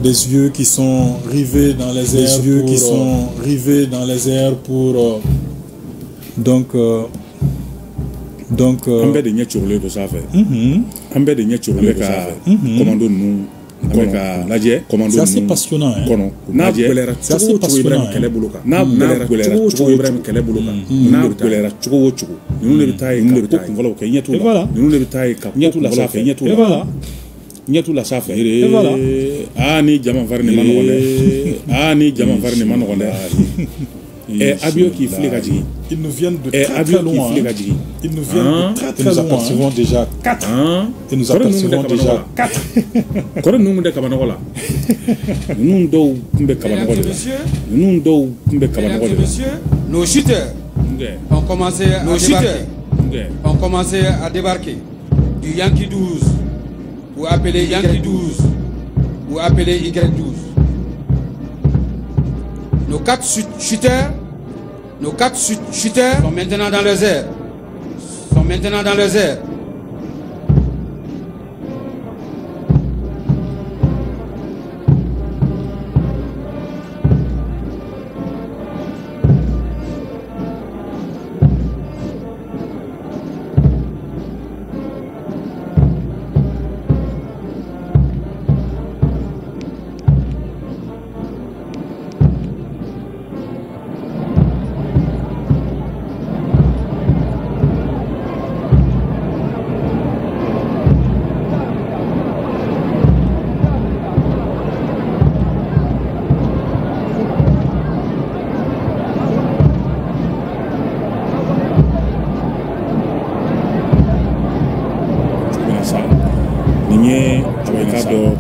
Des yeux qui sont rivés dans les airs, pour donc an bɛɛ de ɲɛ corolen don sanfɛ an bɛɛ de ɲɛ corolen don sanfɛ commando ninnu kɔnɔ ka lajɛ commando ninnu c'est assez passionnant kɔnɔ n'a gɛlɛyara cogo o cogo Ibrahim kɛlɛ bolo kan n'a gɛlɛyara cogo o Ibrahim kɛlɛ bolo kan n'a gɛlɛyara cogo o cogo ninnu de bɛ taa ye ka ko kunfɔlɔw kɛ ɲɛ t'u la ninnu de bɛ taa ye ka ko kunfɔlɔw kɛ ɲɛ t'u la ɲɛtu la sanfɛ ni jama fari nin ma nɔgɔn dɛ ni jama fari nin ma nɔgɔn dɛ avion k'i fili ka jigin ils nous viennent de très très loin Ils nous viennent de très très loin. Nous apercevons déjà 4. Et nous apercevons déjà 4. Nos shooters ont commencé à débarquer du Yankee 12 ou appelé Yankee 12 ou appelé Y12. Nos 4 shooters sont maintenant dans les airs.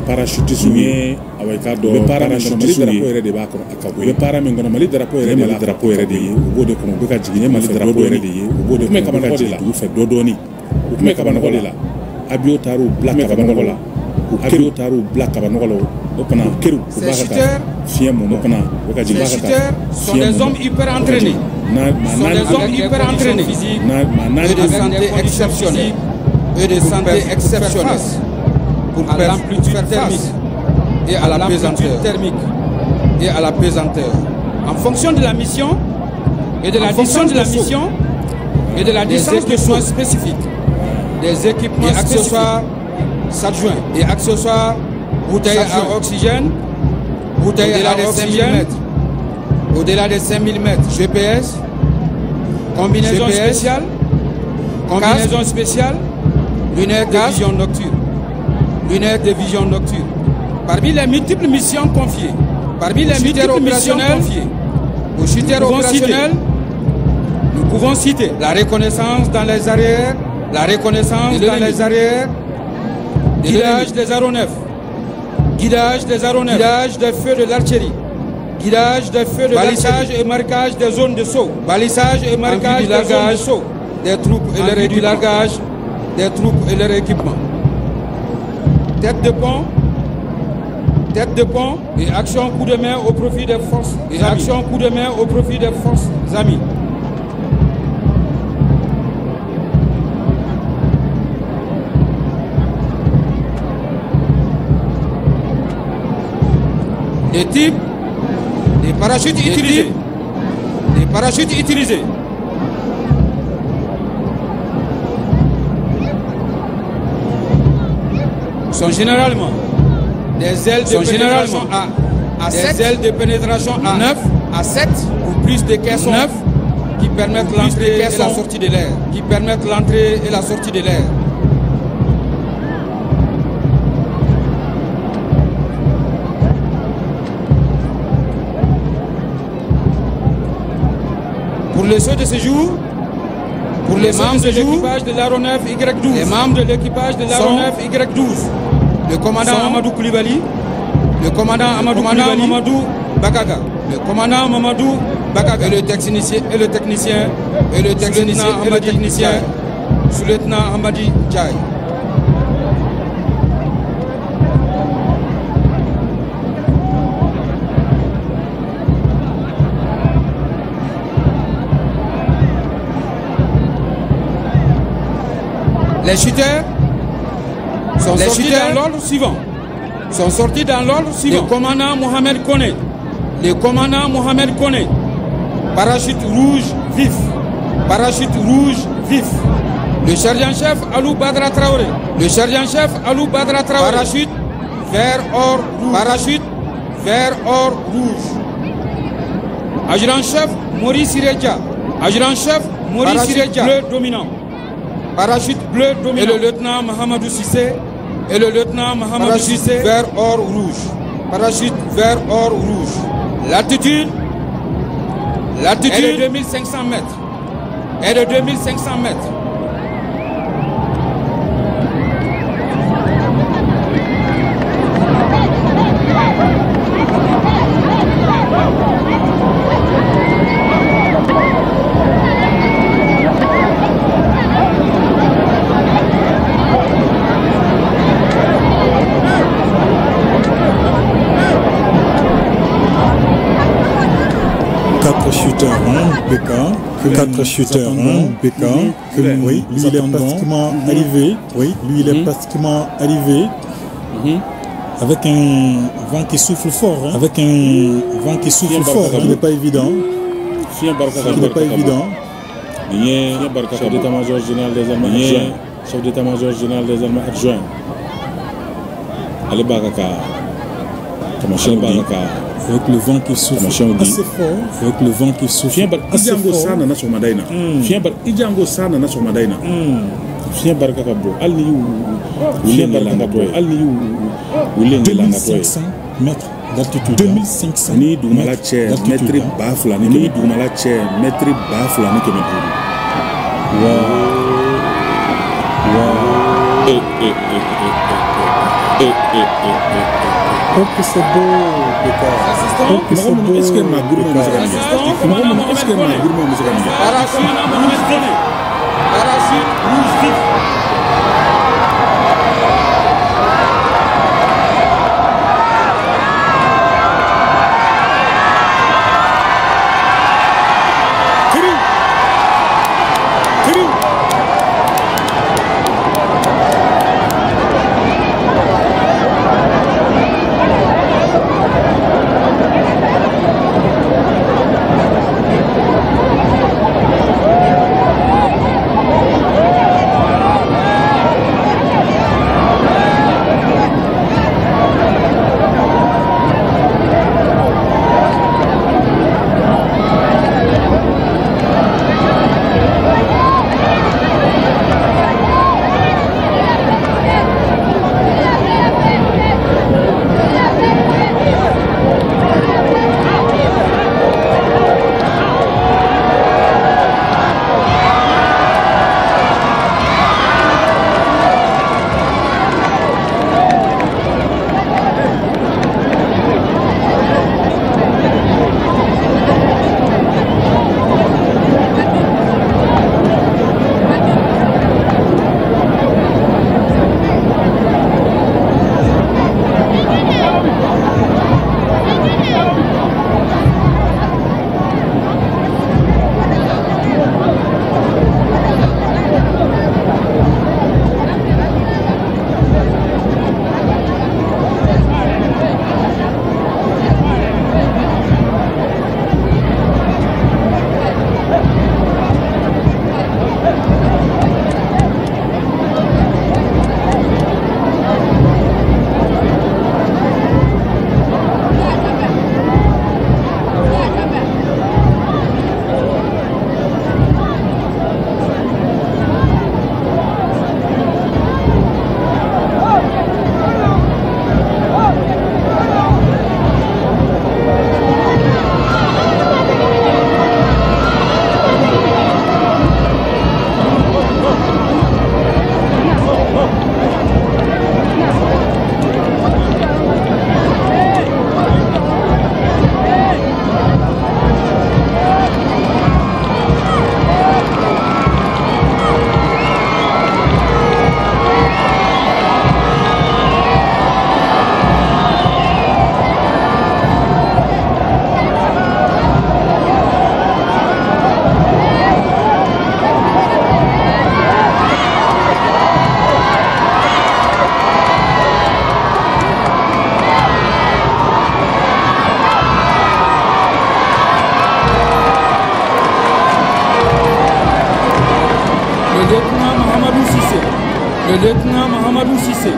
Parachutisme ye awa ka do parachutisme yɛrɛ de b'a kɔrɔ a ka bɔ ye para min kɔnɔ Mali drapeau yɛrɛ Mali drapeau yɛrɛ de ye u b'o de kɔnɔ u bɛ ka jigin Mali drapeau yɛrɛ de ye u b'o de kɔnɔ u bɛ ka jigin dugu fɛ dɔɔni u tun bɛ kabanɔgɔ de la avion taar'u bila kabanɔgɔ la avion taar'u bila kabanɔgɔ la o fana kɛriw u b'a ka taa fiɲɛ mɔmɔ fana u bɛ ka jigin u b'a ka taa sont des hommes hyper entraînés et de santé exceptionnelle pour à l'amplitude thermique et à la pesanteur. En fonction de la mission et de la distance de soins spécifiques, des équipements et accessoires s'adjoints et accessoires, bouteilles à oxygène, au-delà des 5000 mètres, GPS, combinaison spéciale, lunettes de vision nocturne. Parmi les multiples missions confiées, aux shooters opérationnels, nous pouvons citer la reconnaissance dans les arrières, guidage des aéronefs, guidage des feux de l'artillerie, balisage et marquage des zones de saut, des troupes et leur équipement. Tête de pont et action coup de main au profit des forces amies. Les types des parachutes utilisés. Sont généralement des ailes de pénétration à 9 à 7 ou plus de caissons 9 qui permettent l'entrée et la sortie de l'air. Pour les ceux de séjour, les membres de l'équipage de l'aéronef Y12, le commandant Amadou Koulibaly, le commandant Amadou Bakaga, et le technicien sous-lieutenant Amadi Djaï. Les shooters sont sortis dans l'ordre suivant. Le commandant Mohamed Kone. Parachute rouge vif. Le sergent-chef Alou Badra Traoré. Parachute vert or rouge. Adjudant-chef Maurice Sireja. Bleu dominant. Parachute bleu dominant. Et le lieutenant Mahamadou Sissé. Vert or rouge. Parachute vert or rouge. L'altitude est de 2500 mètres. 4 shooters, PK. Oui, lui il est pratiquement arrivé. Oui, lui il est pratiquement arrivé. Avec un vent qui souffle fort. Avec un vent qui souffle fort, qui n'est pas évident. Qui n'est pas évident. Chef d'état-major général des armées adjoints. Chef d'état-major général des armées adjoints. Avec le vent qui souffle assez fort. Avec le vent qui souffle assez fort. Fièn barka ka bo al ni yu 2500 mètres d'altitude. 2500 ni dugumala cɛ mètre ba fila ni kɛmɛ dugumala cɛ mètre ba fila ni kɛmɛ duuru. Oh que c'est beau, oh que c'est beau. Est-ce que ma gourmand bɛ se ka nin kɛ? Est-ce que ma gourmand bɛ se ka nin kɛ? Parachute rouge vif. Le lieutenant Mahamadou Sissé.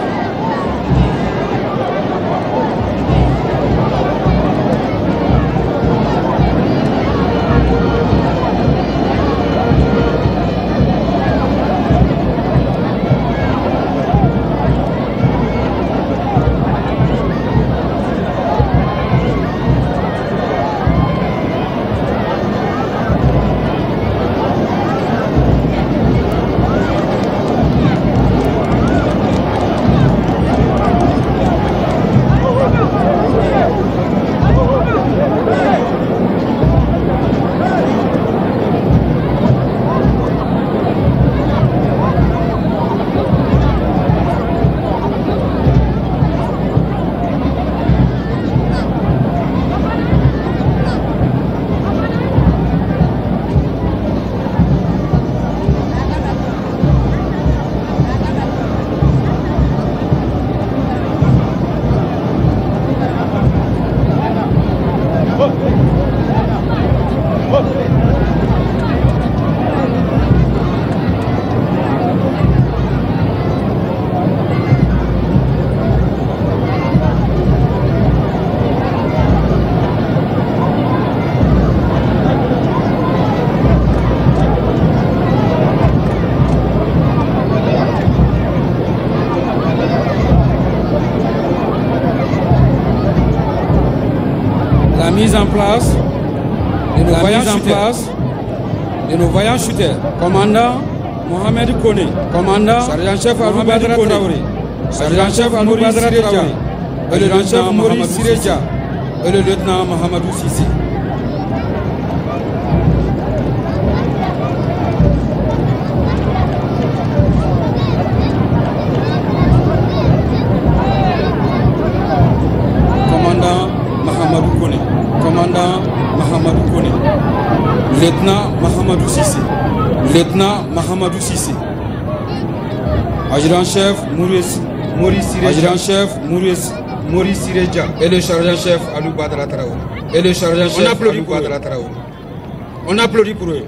place de nos voyants shooters. De nos voyants shooters. Commandant Mohamed Kone. Commandant sergent-chef Alou Badra Traoré. Sergent-chef Alou Badra Traoré. Et le lieutenant Mahamadou Sireja. Et le lieutenant Mahamadou Sissi. Lieutenant Mahamadou Sissi. Lieutenant Mahamadou Sissi. Adjudant-chef Maurice Sireja. Adjudant-chef Maurice Sireja. Et le sergent-chef Alou Badra Traoré. Et le sergent-chef Alou Badra Traoré. On applaudit pour eux.